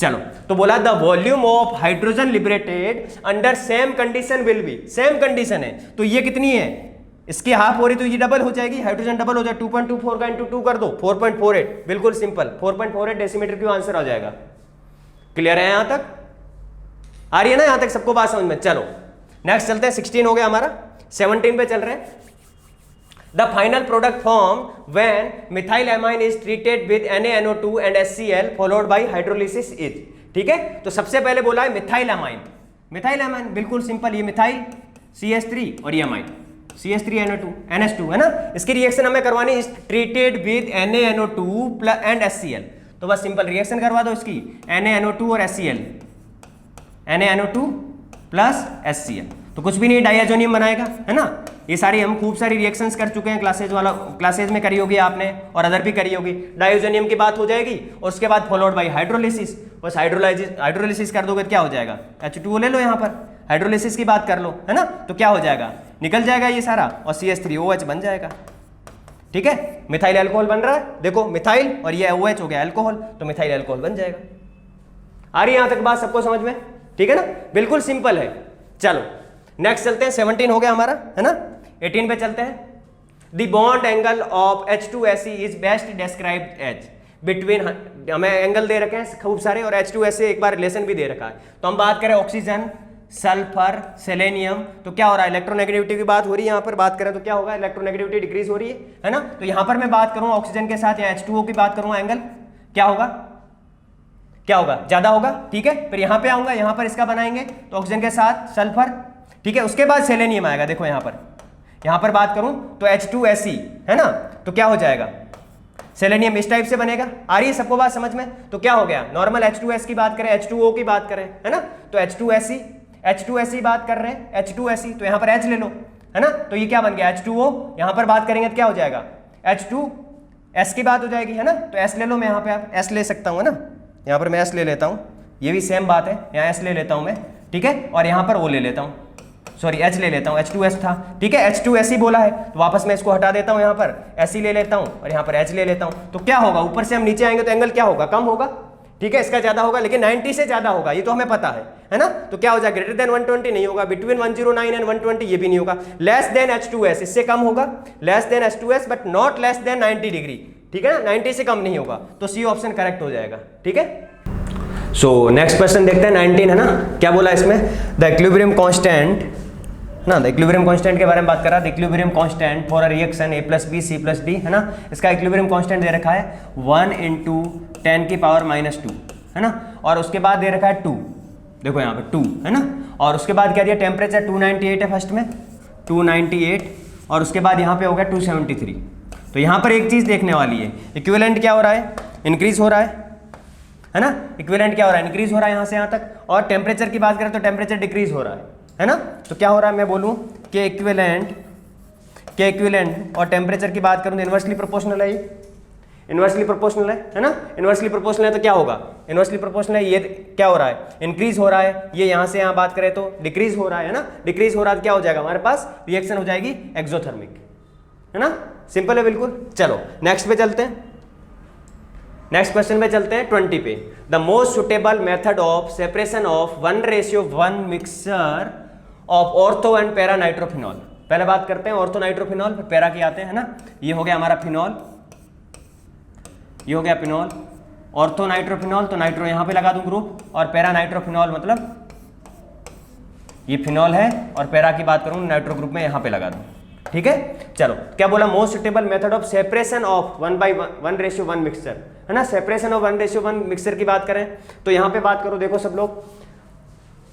चलो तो बोला the volume of hydrogen liberated under same condition will be, same condition है तो ये कितनी है, इसकी हाफ हो रही तो ये डबल हो जाएगी, हाइड्रोजन डबल हो जाए, 2.24 का इंटू 2 कर दो 4.48, बिल्कुल सिंपल 4.48 डेसीमीटर क्यूब आंसर आ जाएगा। क्लियर है यहां तक, आ रही है ना यहां तक सबको बात समझ में। चलो नेक्स्ट चलते हैं, 16 हो गया हमारा, 17 पे चल रहे हैं। The final product form when methyl amine is treated with NaNO2 and HCl followed by hydrolysis is, ठीक है, तो सबसे पहले बोला है मिथाइल एमाइन, मिथाइल एमाइन बिल्कुल सिंपल, ये मिथाइल CH3 और ये अमाइन CH3NO2 NH2 है ना, इसकी रिएक्शन हमें करवानी is treated with NaNO2 and HCl, तो बस सिंपल रिएक्शन करवा दो इसकी, NaNO2 और HCl, NaNO2 प्लस HCl, तो कुछ भी नहीं डाइअजोनियम बनाएगा, है ना। ये सारी हम खूब सारी रिएक्शंस कर चुके हैं, क्लासेज में करी होगी आपने और अदर भी करी होगी। डाइअजोनियम की बात हो जाएगी और उसके बाद फॉलोड बाय हाइड्रोलिसिस, बस हाइड्रोलिसिस कर दोगे तो क्या हो जाएगा, H2O ले लो, यहाँ पर हाइड्रोलिसिस की बात कर लो, है ना, तो क्या हो जाएगा, निकल जाएगा ये सारा और CH3OH बन जाएगा, ठीक है। मिथाइल अल्कोहल बन रहा है, देखो मिथाइल और ये OH हो गया अल्कोहल, तो मिथाइल अल्कोहल बन जाएगा। आ रही है यहां तक बात सबको समझ में, ठीक है ना, बिल्कुल सिंपल है। चलो नेक्स्ट चलते हैं, 17 हो गया हमारा, है ना, 18 पे चलते हैं। The bond angle of H2SE is best described as between, हमें एंगल दे रखे हैं खूब सारे और H2SE एक बार रिलेशन भी दे रखा है, तो हम बात करें ऑक्सीजन, सल्फर, सेलेनियम, तो क्या हो रहा है, इलेक्ट्रोनेगेटिविटी की बात हो रही है, यहाँ पर बात करें तो क्या होगा, इलेक्ट्रोनेगेटिविटी डिक्रीज हो रही है ना, तो यहाँ पर मैं बात करूँ ऑक्सीजन के साथ या H2O की बात करूँ, एंगल क्या होगा, क्या होगा, ज्यादा होगा, ठीक है। फिर यहाँ पे आऊंगा, यहाँ पर इसका बनाएंगे तो ऑक्सीजन के साथ सल्फर, ठीक है, उसके बाद सेलेनियम आएगा, देखो यहाँ पर बात करूं तो H2SE है ना, तो क्या हो जाएगा, सेलेनियम इस टाइप से बनेगा। आ रही है सबको बात समझ में, तो क्या हो गया, नॉर्मल H2S की बात करें, H2O की बात करें, है ना, तो H2SE बात कर रहे हैं, H2SE, तो यहाँ पर H ले लो, है ना, तो ये क्या बन गया H2O, यहाँ पर बात करेंगे तो क्या हो जाएगा H2S की बात हो जाएगी, है ना, तो S ले लो, मैं यहाँ पे आप S ले सकता हूँ, है ना, यहाँ पर मैं S ले लेता हूँ, ये भी सेम बात है, यहाँ S ले लेता हूँ मैं, ठीक है, और यहाँ पर O ले लेता हूँ, सॉरी H ले लेता हूँ, H2S था, ठीक है, H2SE बोला है तो वापस मैं इसको हटा देता हूँ, यहाँ पर SE ले लेता हूँ और यहाँ पर H ले लेता हूँ, तो क्या होगा, ऊपर से हम नीचे आएंगे तो एंगल क्या होगा, कम होगा, ठीक है, इसका ज्यादा होगा, लेकिन 90 से ज्यादा होगा, ये तो हमें पता है ना, तो क्या हो जाएगा, ग्रेटर देन 120 नहीं होगा, बिटवीन 109 एंड 120 ये भी नहीं होगा, लेस देन H2S, इससे कम होगा, less than H2S but not less than 90 degree, ठीक है ना, 90 से कम नहीं होगा, तो सी ऑप्शन करेक्ट हो जाएगा, ठीक है। सो नेक्स्ट क्वेश्चन देखते हैं, 19 है ना, क्या बोला इसमें, द इक्विलिब्रियम कांस्टेंट ना, द इक्विलिब्रियम कांस्टेंट के बारे में बात कर रहा है, the equilibrium constant for a reaction A+B C+D, है ना, इसका इक्विलिब्रियम कांस्टेंट दे रखा है 1 × 10⁻⁻², है ना, और उसके बाद दे रखा है 2, देखो यहाँ पे 2, है ना, और उसके बाद क्या दिया, टेम्परेचर 298 है फर्स्ट में, 298, और उसके बाद यहाँ पे हो गया 273, तो यहाँ पर एक चीज देखने वाली है, इक्विवेलेंट क्या हो रहा है, इंक्रीज हो रहा है ना, इक्विवेलेंट क्या हो रहा है, इंक्रीज हो रहा है यहाँ से यहाँ तक, और टेम्परेचर की बात करें तो टेम्परेचर डिक्रीज हो रहा है ना, तो क्या हो रहा है, मैं बोलूँ कि इक्विवेलेंट और टेम्परेचर की बात करूँ तो इन्वर्सली प्रोपोर्शनल है, इन्वर्सली प्रोपोर्शनल है ना, इन्वर्सली प्रोपोर्शनल है तो क्या होगा, इन्वर्सली प्रोपोर्शनल है, ये क्या हो रहा है, इंक्रीज हो रहा है, ये यहाँ से यहाँ बात करें तो डिक्रीज हो रहा है ना, डिक्रीज हो रहा है तो क्या हो जाएगा, हमारे पास रिएक्शन हो जाएगी एक्सोथर्मिक, है ना, सिंपल है बिल्कुल। चलो नेक्स्ट पे चलते हैं, नेक्स्ट क्वेश्चन पे चलते हैं 20 पे, the most suitable method of separation of 1:1 mixture of ortho and para nitrophenol. पहले बात करते हैं ऑर्थो नाइट्रोफिनॉल, फिर पैरा की आते हैं, है ना, ये हो गया हमारा फिनॉल, ये हो गया फिनॉल, ऑर्थो नाइट्रोफिनॉल तो नाइट्रो यहाँ पे लगा दूं ग्रुप, और पैरा नाइट्रोफिनॉल मतलब ये फिनॉल है, और पैरा की बात करूँ नाइट्रो ग्रुप में यहाँ पे लगा दूँ, ठीक है। चलो क्या बोला, most suitable method of separation of 1:1 mixture, है ना। सेपरेशन ऑफ 1:1 मिक्सचर की बात करें तो यहाँ पे बात करो, देखो सब लोग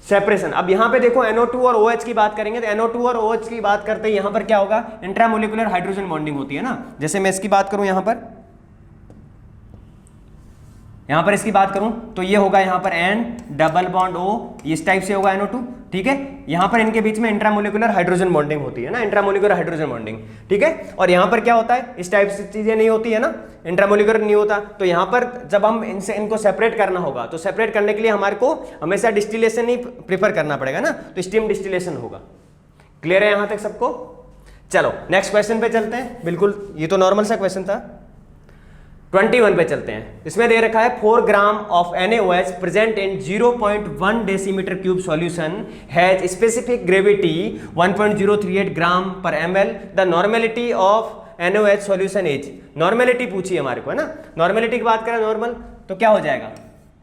सेपरेशन। अब यहाँ पे देखो NO2 और OH की बात करेंगे, तो NO2 और OH की बात करते हैं यहाँ पर क्या होगा, इंट्रामोलिकुलर हाइड्रोजन बॉन्डिंग होती है ना। जैसे मैं इसकी बात करूँ यहाँ पर इसकी बात करूं तो ये होगा यहाँ पर N डबल बॉन्ड O, इस टाइप से होगा NO2, ठीक है। यहाँ पर इनके बीच में इंट्रामोलिकुलर हाइड्रोजन बॉन्डिंग होती है ना, इंट्रामोलिकुलर हाइड्रोजन बॉन्डिंग, ठीक है। और यहाँ पर क्या होता है, इस टाइप से चीजें नहीं होती है ना, इंट्रामोलिकुलर नहीं होता। तो यहाँ पर जब हम इनको सेपरेट करना होगा, तो सेपरेट करने के लिए हमारे को हमेशा डिस्टिलेशन ही प्रीफर करना पड़ेगा ना, तो स्टीम डिस्टिलेशन होगा। क्लियर है यहाँ तक सबको? चलो नेक्स्ट क्वेश्चन पे चलते हैं। बिल्कुल ये तो नॉर्मल सा क्वेश्चन था। 21 पे चलते हैं। इसमें दे रखा है 4 gram of NaOH present in 0.1 decimetre cube solution has specific gravity 1.038 ग्राम पर ml। The normality of NaOH solution is, normality पूछी है हमारे को, है ना। नॉर्मेलिटी की बात करें नॉर्मल तो क्या हो जाएगा,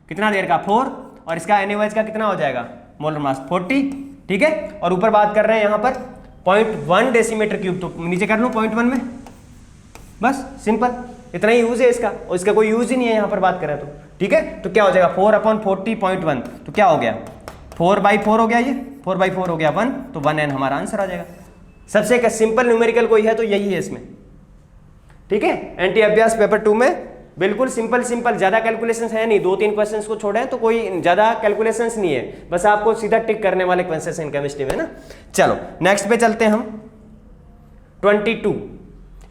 कितना देर का 4, और इसका NaOH का कितना हो जाएगा मोलर मास 40, ठीक है। और ऊपर बात कर रहे हैं यहाँ पर 0.1 डेसीमीटर क्यूब, तो नीचे कर लूँ 0.1 में, बस सिंपल इतना ही यूज है इसका, और इसका कोई यूज ही नहीं है यहाँ पर बात करें तो, ठीक है। तो क्या हो जाएगा 4/40.1, तो क्या हो गया 4/4 हो गया, ये 4/4 हो गया 1, तो 1n हमारा आंसर आ जाएगा। सबसे सिंपल न्यूमेरिकल कोई है तो यही है इसमें, ठीक है। एनटी अभ्यास पेपर 2 में बिल्कुल सिंपल ज्यादा कैलकुलेशंस है नहीं, 2-3 क्वेश्चंस को छोड़े तो कोई ज्यादा कैलकुलेशंस नहीं है, बस आपको सीधा टिक करने वाले क्वेश्चंस हैं केमिस्ट्री में ना। चलो नेक्स्ट पे चलते हैं हम। 22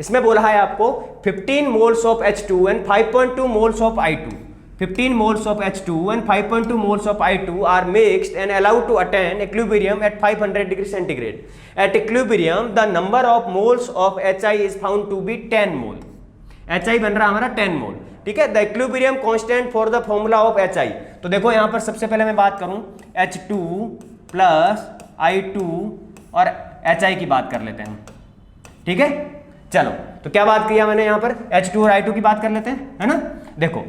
इसमें बोला है आपको 15 moles of H2 and 5.2 moles of I2। 15 moles of H2 and 5.2 moles of I2 are mixed and allowed to attain equilibrium at 500 degree centigrade. At equilibrium the number of moles of HI is found to be 10 mole. HI बन रहा हमारा 10 mole, ठीक है। The equilibrium constant for the formula of HI, तो देखो यहां पर सबसे पहले मैं बात करूं H2 प्लस I2 और HI की बात कर लेते हैं, ठीक है। चलो तो क्या बात किया मैंने यहाँ पर, H2 और I2 की बात कर लेते हैं, है ना। देखो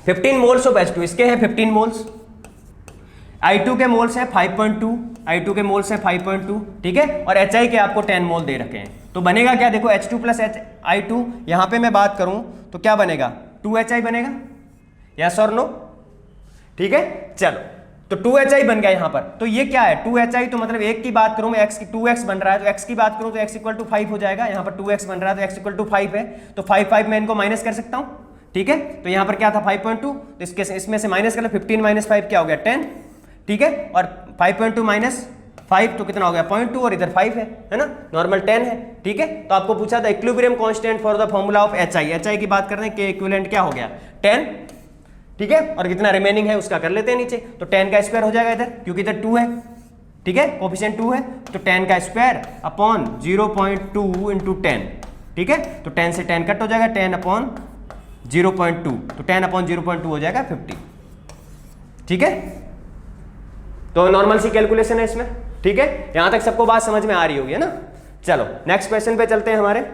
15 मोल्स ऑफ H2, इसके हैं 15 मोल्स, I2 के मोल्स है 5.2, I2 के मोल्स है 5.2, ठीक है। और HI के आपको 10 मोल दे रखे हैं, तो बनेगा क्या, देखो H2 प्लस I2, यहाँ पे मैं बात करूं तो क्या बनेगा 2HI बनेगा, यस और नो, ठीक है। चलो तो 2HI बन गया यहाँ पर, तो ये क्या है 2HI, तो मतलब एक की बात करूं मैं x की 2x बन रहा है, तो x की बात करूं तो x इक्वल टू 5 हो जाएगा। यहाँ पर 2x बन रहा है तो x इक्वल टू 5 है, तो 5 मैं इनको माइनस कर सकता हूं, ठीक है। तो यहाँ पर क्या था 5.2, तो इसमें से माइनस कर लो, 15 माइनस 5 क्या हो गया 10, ठीक है। और 5.2 माइनस 5 तो कितना हो गया 0.2, और इधर 5 है ना, नॉर्मल 10 है, ठीक है। तो आपको पूछा था equilibrium constant for the formula of HI की बात कर रहे हैं, के इक्विवेलेंट क्या हो गया 10, ठीक है। और कितना रिमेनिंग है उसका कर लेते हैं नीचे, तो 10 का स्क्वायर हो जाएगा इधर, क्योंकि इधर 2 है, ठीक है, कोफिशिएंट 2 है, तो 10 का स्क्वायर अपॉन 0.2 इंटू 10, ठीक है। तो 10 से 10 कट हो जाएगा, 10 अपॉन 0.2, तो 10 अपॉन 0.2 हो जाएगा 50, ठीक है। तो नॉर्मल सी कैलकुलेशन है इसमें, ठीक है। यहां तक सबको बात समझ में आ रही होगी, है ना। चलो नेक्स्ट क्वेश्चन पे चलते हैं हमारे।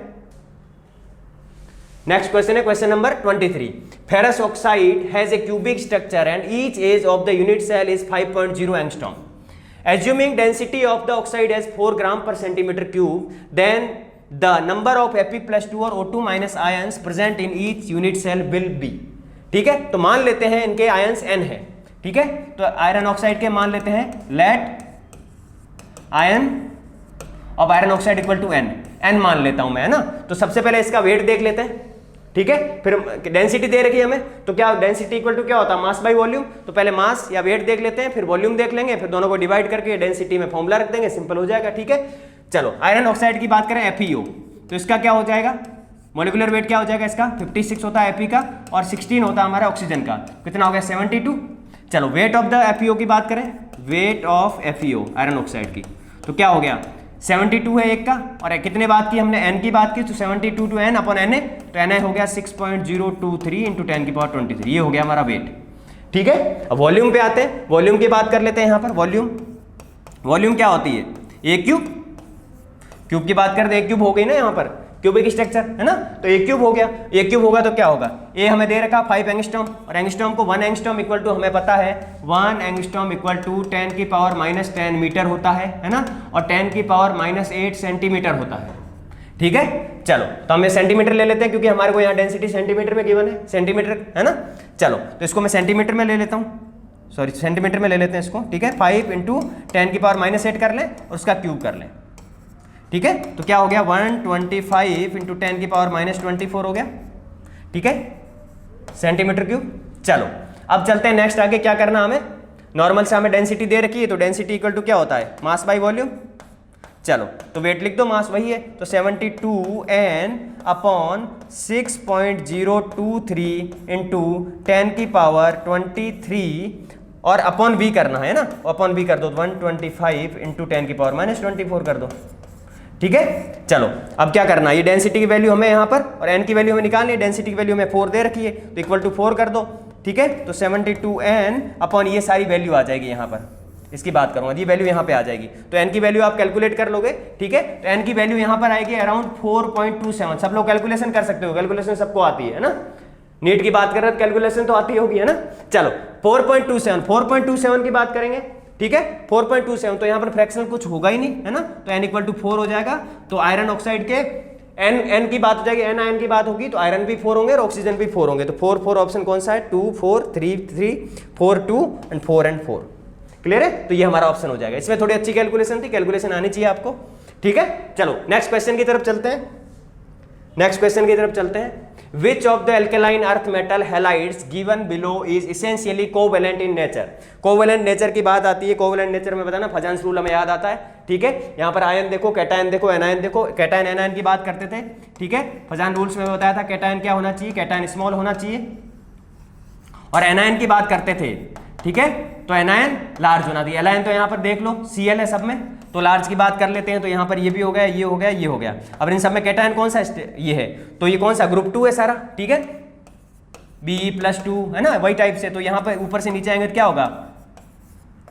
नेक्स्ट क्वेश्चन है question number 23। Ferrous oxide has a cubic structure and each edge of the unit cell is 5.0 angstrom. Assuming density of the oxide as 4 gram per centimeter cube, then the number of Fe+2 और O2- ions present in each unit cell will be। ठीक है, तो मान लेते हैं इनके ions n है, ठीक है। तो आयरन ऑक्साइड के मान लेते हैं let ion of iron oxide equal to n मान लेता हूं मैं, है ना। तो सबसे पहले इसका वेट देख लेते हैं, ठीक है। फिर डेंसिटी दे रखी है हमें, तो क्या डेंसिटी इक्वल टू क्या होता है मास बाय वॉल्यूम। तो पहले मास या वेट देख लेते हैं, फिर वॉल्यूम देख लेंगे, फिर दोनों को डिवाइड करके डेंसिटी में फॉर्मूला रख देंगे, सिंपल हो जाएगा, ठीक है। चलो आयरन ऑक्साइड की बात करें FeO, तो इसका क्या हो जाएगा मॉलिक्यूलर वेट क्या हो जाएगा इसका 56 होता है Fe का, और 16 होता है हमारा ऑक्सीजन का, कितना हो गया 72। चलो वेट ऑफ द FeO की बात करें, weight of FeO iron oxide की, तो क्या हो गया 72 है एक का, और कितने बात की हमने n की बात की, तो 72 टू n अपॉन Na, तो Na हो गया 6.023 इंटू 10 की पावर 23, ये हो गया हमारा वेट, ठीक है। अब वॉल्यूम पे आते हैं, वॉल्यूम की बात कर लेते हैं यहाँ पर। वॉल्यूम क्या होती है, ए क्यूब की बात करते हैं, एक क्यूब हो गई ना यहाँ पर, क्यूबिक स्ट्रक्चर है ना, तो ए क्यूब हो गया, ए क्यूब होगा तो क्या होगा, ए हमें दे रखा 5 एंगस्ट्रॉम और एंगस्ट्रॉम को 1 एंगस्ट्रॉम इक्वल टू हमें पता है 1 एंगस्ट्रॉम इक्वल टू 10 की पावर -10 मीटर होता है ना, और 10 की पावर -8 सेंटीमीटर होता है। ठीक है, चलो तो हम सेंटीमीटर ले लेते हैं क्योंकि हमारे को यहाँ डेंसिटी सेंटीमीटर में गिवन है, सेंटीमीटर है ना। चलो तो इसको मैं सेंटीमीटर में ले लेता हूँ, सॉरी सेंटीमीटर में ले लेते हैं इसको। ठीक है, 5 × 10 की पावर -8 कर लें और उसका क्यूब कर लें। ठीक है, तो क्या हो गया 125 × 10 की पावर -24 हो गया। ठीक है, सेंटीमीटर क्यूब। चलो अब चलते हैं नेक्स्ट आगे, क्या करना हमें, नॉर्मल से हमें डेंसिटी दे रखी है, तो डेंसिटी इक्वल टू क्या होता है, मास बाई वॉल्यूम। चलो तो वेट लिख दो, मास वही है, तो 72 N अपॉन 6.023 × 10 की पावर 23 और अपॉन v करना है ना, अपॉन v कर दो 125 × 10 की पावर -24 कर दो। ठीक है, चलो अब क्या करना है, ये डेंसिटी की वैल्यू हमें यहाँ पर और n की वैल्यू हमें निकालनी है, डेंसिटी की वैल्यू हमें 4 दे रखी है, तो इक्वल टू 4 कर दो। ठीक है, तो 72 N अपॉन ये सारी वैल्यू आ जाएगी यहाँ पर, इसकी बात करूंगा, ये वैल्यू यहाँ पे आ जाएगी, तो n की वैल्यू आप कैलकुलेट कर लोगे। ठीक है, तो n की वैल्यू यहाँ पर आएगी अराउंड 4.27। सब लोग कैलकुलेशन कर सकते हो, कैलकुलेशन सबको आती है ना, नीट की बात कर रहे हैं कैलकुलेशन तो आती होगी है ना। चलो 4.27 की बात करेंगे। ठीक है, 4.27, तो यहाँ पर फ्रैक्शनल कुछ होगा ही नहीं है ना, तो n इक्वल टू 4 हो जाएगा। तो आयरन ऑक्साइड के n की बात हो जाएगी, n आयन की बात होगी, तो आयरन भी 4 होंगे और ऑक्सीजन भी 4 होंगे, तो 4 ऑप्शन कौन सा है, 2 4 3 3 4 2 एंड 4 एंड 4। क्लियर है, तो ये हमारा ऑप्शन हो जाएगा। इसमें थोड़ी अच्छी कैलकुलेशन थी, कैलकुलेशन आनी चाहिए आपको। ठीक है, चलो नेक्स्ट क्वेश्चन की तरफ चलते हैं, नेक्स्ट क्वेश्चन की तरफ चलते हैं। Which of the alkaline earth metal halides given below is essentially covalent in nature? Covalent nature की बात आती है, कोवेलेंट नेचर में बताना फजांस रूल हमें याद आता है। ठीक है, यहाँ पर आयन देखो, कैटायन देखो, एनायन देखो, कैटायन एनायन की बात करते थे। ठीक है, फजान रूल्स में बताया था कैटायन क्या होना चाहिए, कैटायन स्मॉल होना चाहिए, और एनायन की बात करते थे। ठीक है, तो एनायन लार्ज होना चाहिए। एलायन तो यहाँ पर देख लो Cl है सब में, तो लार्ज की बात कर लेते हैं, तो यहाँ पर ये भी हो गया, ये हो गया, ये हो गया। अब इन सब में कैटायन कौन सा ये है, तो ये कौन सा ग्रुप 2 है सारा। ठीक है, Be+2 है ना, वही टाइप से। तो यहाँ पर ऊपर से नीचे आएंगे तो क्या होगा,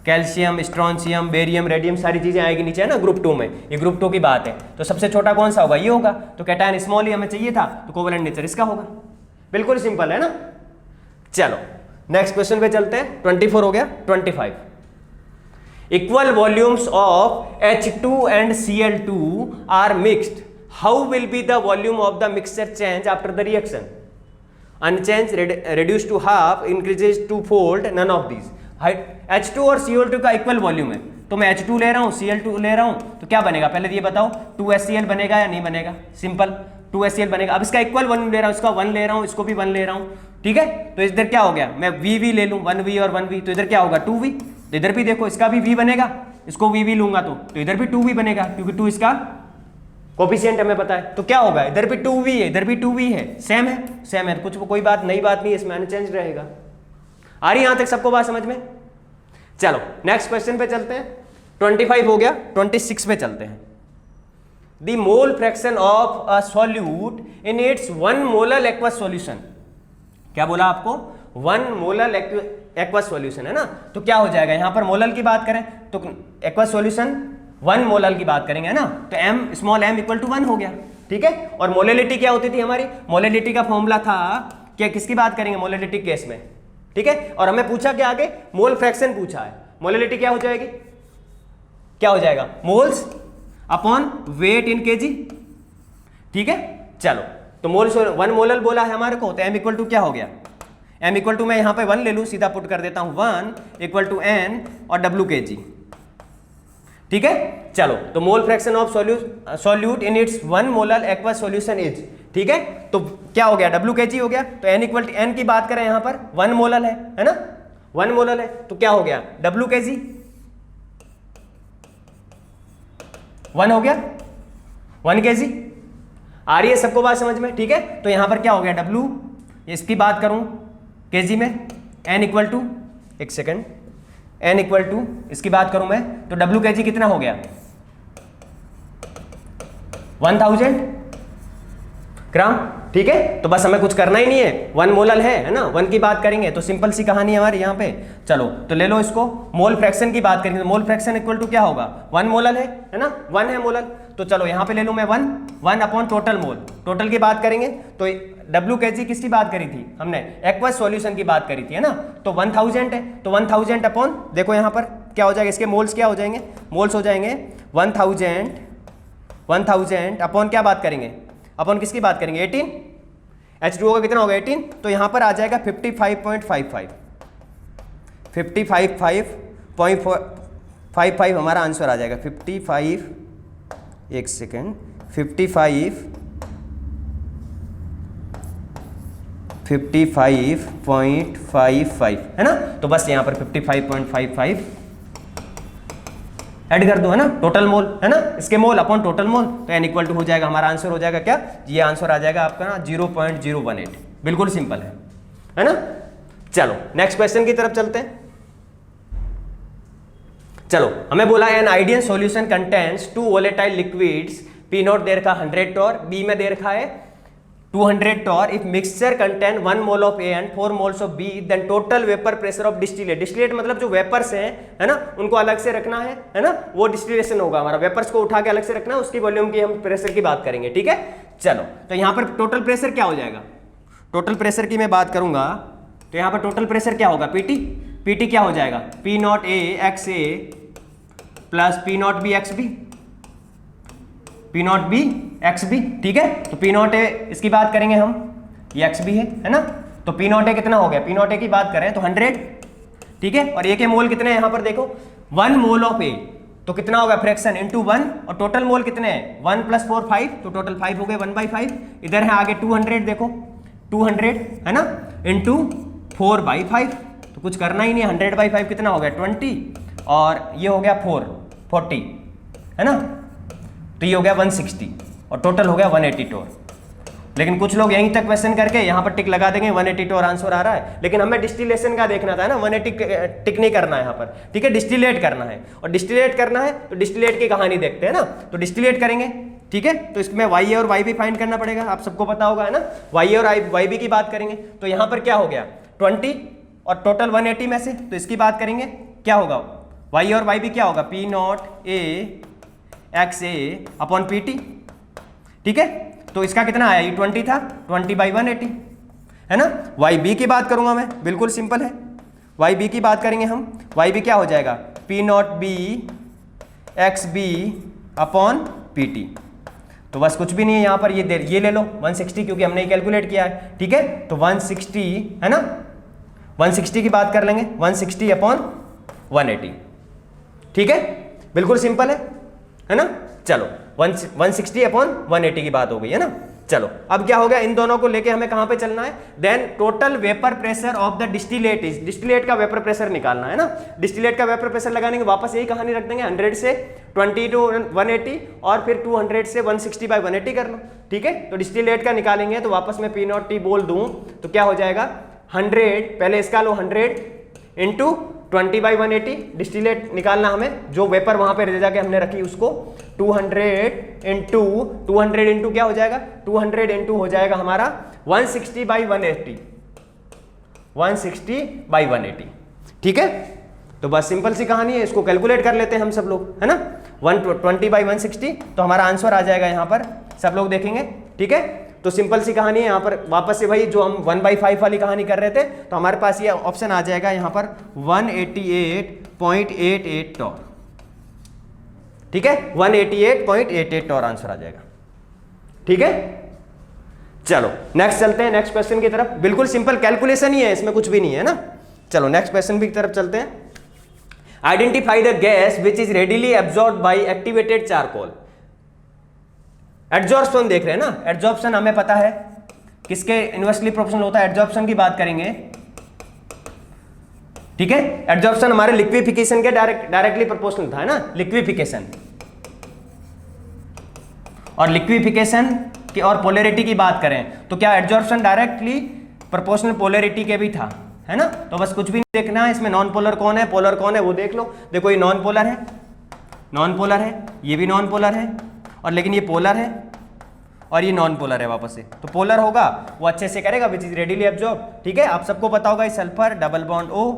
कैल्शियम, स्ट्रॉन्शियम, बेरियम, रेडियम, सारी चीजें आएगी नीचे है ना ग्रुप 2 में, ये ग्रुप 2 की बात है। तो सबसे छोटा कौन सा होगा, ये होगा, तो कैटायन स्मॉल ही हमें चाहिए था, तो कोवेलेंट नेचर इसका होगा। बिल्कुल सिंपल है ना। चलो नेक्स्ट क्वेश्चन पे चलते हैं, 24 हो गया। 25 equal volumes of H2 and Cl2 are mixed, how will be the volume of the mixture change after the reaction, unchanged, reduced to half, increases to fold, none of these। H2 और Cl2 का equal volume है, तो मैं H2 ले रहा हूँ, Cl2 ले रहा हूँ, तो क्या बनेगा पहले ये बताओ, 2HCl बनेगा या नहीं बनेगा, सिंपल 2HCl बनेगा। अब इसका इक्वल वॉल्यूम ले रहा हूँ, इसका 1 ले रहा हूँ, इसको भी 1 ले रहा हूँ। ठीक है, तो इधर क्या हो गया, मैं VV ले लूँ, 1V और 1V, तो इधर क्या होगा 2V, तो इधर भी देखो इसका भी V बनेगा, इसको VV लूंगा तो इधर भी 2V बनेगा, क्योंकि 2 इसका कोफिशिएंट हमें पता है, तो क्या होगा इधर भी 2V है, इधर भी 2V है, सेम है, सेम है, कुछ कोई बात नई बात नहीं है इसमें, अनचेंज रहेगा। आ रही यहां तक सबको बात समझ में। चलो नेक्स्ट क्वेश्चन पे चलते हैं, 25 हो गया, 26 पे चलते हैं। The mole fraction of a solute in its 1 molar aqueous solution, क्या बोला आपको, 1 मोलर एक्वस सॉल्यूशन है ना, तो क्या हो जाएगा, यहां पर मोलर की बात करें तो एक्वस सॉल्यूशन 1 मोलर की बात करेंगे है ना, तो m small m equal to 1 हो गया। ठीक है, और मोलैलिटी क्या होती थी हमारी, मोलैलिटी का फॉर्मूला था, क्या किसकी बात करेंगे, मोलैलिटी केस में। ठीक है, और हमें पूछा क्या आगे, मोल फ्रैक्शन पूछा है, मोलैलिटी क्या हो जाएगी, क्या हो जाएगा, मोल्स अपॉन वेट इन केजी। ठीक है, चलो तो मोल 1 मोलर बोला है हमारे को, तो m इक्वल टू क्या हो गया, m इक्वल टू मैं यहाँ पे 1 ले लूँ, सीधा पुट कर देता हूँ 1 इक्वल टू n और w kg। ठीक है, चलो तो mole fraction of solute in its 1 molar aqueous solution is, ठीक है, तो क्या हो गया w kg हो गया, तो n इक्वल टू n की बात करें यहाँ पर 1 मोलर है ना, 1 मोलर है, तो क्या हो गया w kg 1 हो गया, 1 kg। आ रही है सबको बात समझ में। ठीक है, तो यहां पर क्या हो गया w, इसकी बात करूं kg में, n इक्वल टू, एक सेकेंड, n इक्वल टू इसकी बात करूं मैं, तो w kg कितना हो गया 1000 ग्राम। ठीक है, तो बस हमें कुछ करना ही नहीं है, 1 मोलर है ना, 1 की बात करेंगे तो सिंपल सी कहानी है हमारी यहाँ पे। चलो तो ले लो इसको, मोल फ्रैक्शन की बात करेंगे तो मोल फ्रैक्शन इक्वल टू क्या होगा, 1 मोलर है ना, 1 है मोलर, तो चलो यहाँ पे ले लूँ मैं 1 अपॉन टोटल मोल, टोटल की बात करेंगे तो Wkg किसकी बात करी थी हमने, एक्वस सॉल्यूशन की बात करी थी, है ना। तो 1000 है, तो 1000 अपॉन, देखो यहाँ पर क्या हो जाएगा, इसके मोल्स क्या हो जाएंगे, मोल्स हो जाएंगे 1000 अपॉन क्या बात करेंगे, अपॉन किसकी बात करेंगे 18, H2O का कितना होगा 18, तो यहाँ पर आ जाएगा 55.55 हमारा आंसर आ जाएगा 55, एक सेकेंड, 55.55 है ना। तो बस यहाँ पर 55.55 ऐड कर दो, है ना, टोटल मोल, है ना, इसके मोल अपॉन टोटल मोल, तो n इक्वल टू हो जाएगा, हमारा आंसर हो जाएगा क्या, ये आंसर आ जाएगा आपका ना 0.018, बिल्कुल सिंपल है ना। चलो नेक्स्ट क्वेश्चन की तरफ चलते हैं। चलो हमें बोला an ideal solution contains 2 volatile liquids, P naught दे रखा 100 टॉर, B में दे रखा है 200 torr, if mixture contain 1 mole of A and 4 moles of B, then total vapour pressure of distillate, distillate मतलब जो वेपर्स हैं, है ना, उनको अलग से रखना है ना, वो डिस्टिलेशन होगा हमारा, वेपर्स को उठा के अलग से रखना है, उसकी वॉल्यूम की हम प्रेशर की बात करेंगे, ठीक है। चलो तो यहाँ पर टोटल प्रेशर क्या हो जाएगा, टोटल प्रेशर की मैं बात करूंगा तो यहाँ पर टोटल प्रेशर क्या होगा, पीटी क्या हो जाएगा, P not A XA plus P not B XB, P not B XB, ठीक है। तो P नॉट A इसकी बात करेंगे हम, ये XB है ना, तो P नॉट A कितना हो गया, P नॉट A की बात करें तो 100, ठीक है, और A के मोल कितने हैं यहाँ पर देखो, 1 मोल ऑफ A, तो कितना होगा फ्रैक्शन इंटू 1, और टोटल मोल कितने हैं 1 + 4 5, तो टोटल 5 हो गए 1/5, इधर है आगे 200, देखो 200 है ना, इंटू 4/5, तो कुछ करना ही नहीं, 100/5 कितना हो गया 20, और ये हो गया 40 है ना, तो ये हो गया 160, और टोटल हो गया 180 टोर। लेकिन कुछ लोग यहीं तक क्वेश्चन करके यहाँ पर टिक लगा देंगे 180 टोर आंसर आ रहा है, लेकिन हमें डिस्टिलेशन का देखना था ना, 180 टिक नहीं करना है यहाँ पर, ठीक है, डिस्टिलेट करना है, और डिस्टिलेट करना है तो डिस्टिलेट की कहानी देखते हैं ना, तो डिस्टिलेट करेंगे, ठीक है। तो इसमें YA और YB फाइंड करना पड़ेगा, आप सबको पता होगा, है ना, YA और YB की बात करेंगे तो यहाँ पर क्या हो गया 20 और टोटल 180 में से, तो इसकी बात करेंगे क्या होगा, YA और YB क्या होगा, P not A XA upon PT, ठीक है। तो इसका कितना आया, ये 20 था, 20/180 है ना। YB की बात करूंगा मैं, बिल्कुल सिंपल है, YB की बात करेंगे हम, YB क्या हो जाएगा P not B XB upon PT, तो बस कुछ भी नहीं है यहाँ पर, ये ले लो 160, क्योंकि हमने ये कैलकुलेट किया है, ठीक है। तो 160 है ना, 160 की बात कर लेंगे, 160 अपॉन 180, ठीक है, बिल्कुल सिंपल है ना। चलो 160 अपॉन 180 की बात हो गई है ना। चलो अब क्या हो गया, इन दोनों को लेके हमें कहां पे चलना है, then total vapour pressure of the distillate is, distillate का वेपर प्रेशर निकालना है ना। डिस्टिलेट का वेपर प्रेशर लगाने के वापस यही कहानी रख देंगे, 100 से 20 to 180 और फिर 200 से 160/180 कर लो, ठीक है। तो डिस्टिलेट का निकालेंगे तो वापस मैं P नॉट T बोल दूं तो क्या हो जाएगा 100, पहले इसका लो 100 इंटू 20/180, डिस्टिलेट निकालना हमें, जो वेपर वहां पे ले जाके हमने रखी उसको, 200 इंटू क्या हो जाएगा, 200 इंटू हो जाएगा हमारा 160/180, 160/180, ठीक है। तो बस सिंपल सी कहानी है, इसको कैलकुलेट कर लेते हैं हम सब लोग, है ना, 120/160, तो हमारा आंसर आ जाएगा यहाँ पर, सब लोग देखेंगे, ठीक है। तो सिंपल सी कहानी है यहाँ पर, वापस से भाई जो हम 1/5 वाली कहानी कर रहे थे, तो हमारे पास ये ऑप्शन आ जाएगा यहाँ पर 188.88 टॉर, ठीक है, 188.88 टॉर आंसर आ जाएगा, ठीक है। चलो नेक्स्ट चलते हैं, नेक्स्ट क्वेश्चन की तरफ, बिल्कुल सिंपल कैलकुलेशन ही है, इसमें कुछ भी नहीं है ना। चलो नेक्स्ट क्वेश्चन की तरफ चलते हैं। Identify the gas which is readily absorbed bye activated charcoal. Adsorption देख रहे हैं ना, एड्जॉर्प्शन हमें पता है किसके इनवर्सली प्रोपोर्शनल होता है, एड्जॉर्प्शन की बात करेंगे, ठीक है। एड्जॉर्प्शन हमारे लिक्विफिकेशन के डायरेक्टली प्रोपोर्शनल था, है ना, लिक्विफिकेशन, और लिक्विफिकेशन की और पोलैरिटी की बात करें तो क्या एड्जॉर्प्शन डायरेक्टली प्रोपोर्शनल पोलैरिटी के भी था, है ना। तो बस कुछ भी नहीं देखना है इसमें, नॉन पोलर कौन है, पोलर कौन है वो देख लो। देखो ये नॉन पोलर है, नॉन पोलर है, ये भी नॉन पोलर है, और लेकिन ये पोलर है और ये नॉन पोलर है वापस से, तो पोलर होगा वो अच्छे से करेगा विच इज रेडिली एब्जॉर्ब, ठीक है। आप सबको पता होगा sulphur double bond O,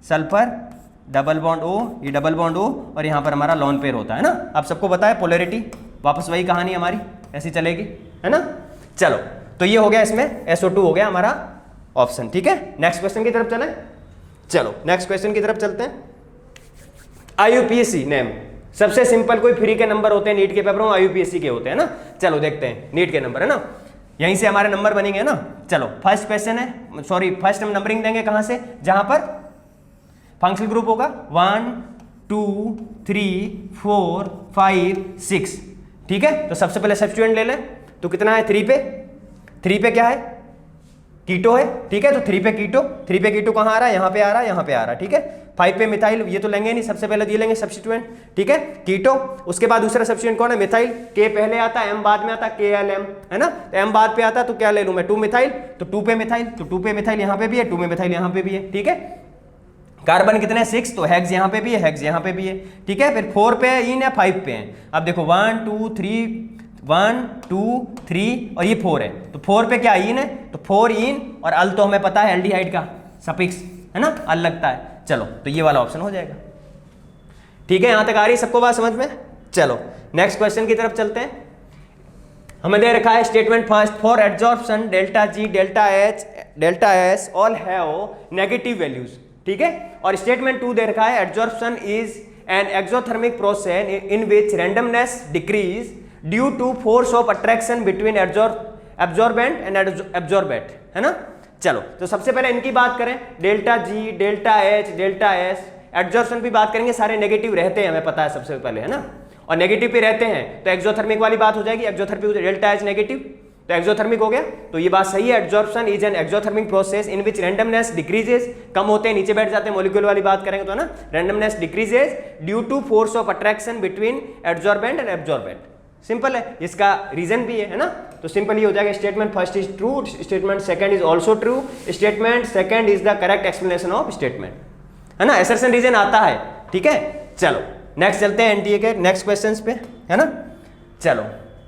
sulphur double bond O, ये डबल बॉन्ड O, और यहाँ पर हमारा लॉन पेयर होता है ना। आप सबको पता है पोलैरिटी, वापस वही कहानी हमारी ऐसी चलेगी, है ना। चलो, तो ये हो गया, इसमें SO2 हो गया हमारा ऑप्शन, ठीक है। नेक्स्ट क्वेश्चन की तरफ चलें। चलो नेक्स्ट क्वेश्चन की तरफ चलते हैं। IUPAC नेम, सबसे सिंपल, कोई फ्री के नंबर होते हैं नीट के पेपर में, IUPAC के होते हैं ना। चलो देखते हैं, नीट के नंबर है ना, यहीं से हमारे नंबर बनेंगे ना। चलो फर्स्ट क्वेश्चन है, सॉरी फर्स्ट हम नंबरिंग देंगे कहां से, जहां पर फंक्शनल ग्रुप होगा 1 2 3 4 5 6, ठीक है। तो सबसे पहले सब्स्टिट्यूएंट ले लें, तो कितना है 3 पे, 3 पे क्या है, कीटो है, ठीक है। तो 3 पे कीटो, 3 पे कीटो कहाँ आ रहा है, यहाँ पे आ रहा है, यहाँ पे आ रहा है, ठीक है। 5 पे मिथाइल, ये तो लेंगे नहीं, सबसे पहले ये लेंगे सब्स्टिट्यूएंट, ठीक है, कीटो। उसके बाद दूसरा सब्स्टिट्यूएंट कौन है, मिथाइल, के पहले आता है, एम बाद में आता है, KLM, है ना। तो एम बाद पे आता है, तो क्या ले लूं मैं, 2 मिथाइल, तो 2 पे मिथाइल, तो 2 पे मिथाइल यहाँ पे भी है, 2 में मिथाइल यहाँ पे भी है, ठीक है। कार्बन कितने 6, तो हेक्स यहाँ पे भी है, हेक्स यहाँ पे भी है, ठीक है। फिर 4 पे इन है, 5 पे है। अब देखो 1 2 3 और ये 4 है, तो 4 पे क्या इन है, तो 4 इन, और अल तो हमें पता है एल्डिहाइड का सफिक्स है ना, अल लगता है। चलो तो ये वाला ऑप्शन हो जाएगा, ठीक है। यहां तक आ रही सबको बात समझ में। चलो नेक्स्ट क्वेश्चन की तरफ चलते हैं। हमें दे रखा है statement first, for adsorption delta G delta H delta S all have negative values, ठीक है। और स्टेटमेंट 2 दे रखा है adsorption is an exothermic process in which randomness decrease due to force of attraction between absorbent and absorbate, है ना। चलो तो सबसे पहले इनकी बात करें, delta G delta H delta S, adsorption भी बात करेंगे, सारे नेगेटिव रहते हैं हमें पता है सबसे पहले, है ना। और नेगेटिव पे रहते हैं तो एक्सोथर्मिक वाली बात हो जाएगी, एक्सोथर्मिक डेल्टा H नेगेटिव, तो एक्सोथर्मिक हो गया। तो ये बात सही है, adsorption is an exothermic process in which randomness decreases, कम होते हैं नीचे बैठ जाते हैं, मॉलिक्यूल वाली बात करेंगे तो, है ना। Randomness decreases due to force of attraction between absorbent and absorbent, simple है, इसका रीजन भी है ना। तो सिंपल ये हो जाएगा, statement first is true, statement second is also true, statement second is the correct explanation of statement, है ना। असर्शन रीजन आता है, ठीक है। चलो नेक्स्ट चलते हैं एनटीए के नेक्स्ट क्वेश्चंस पे, है ना। चलो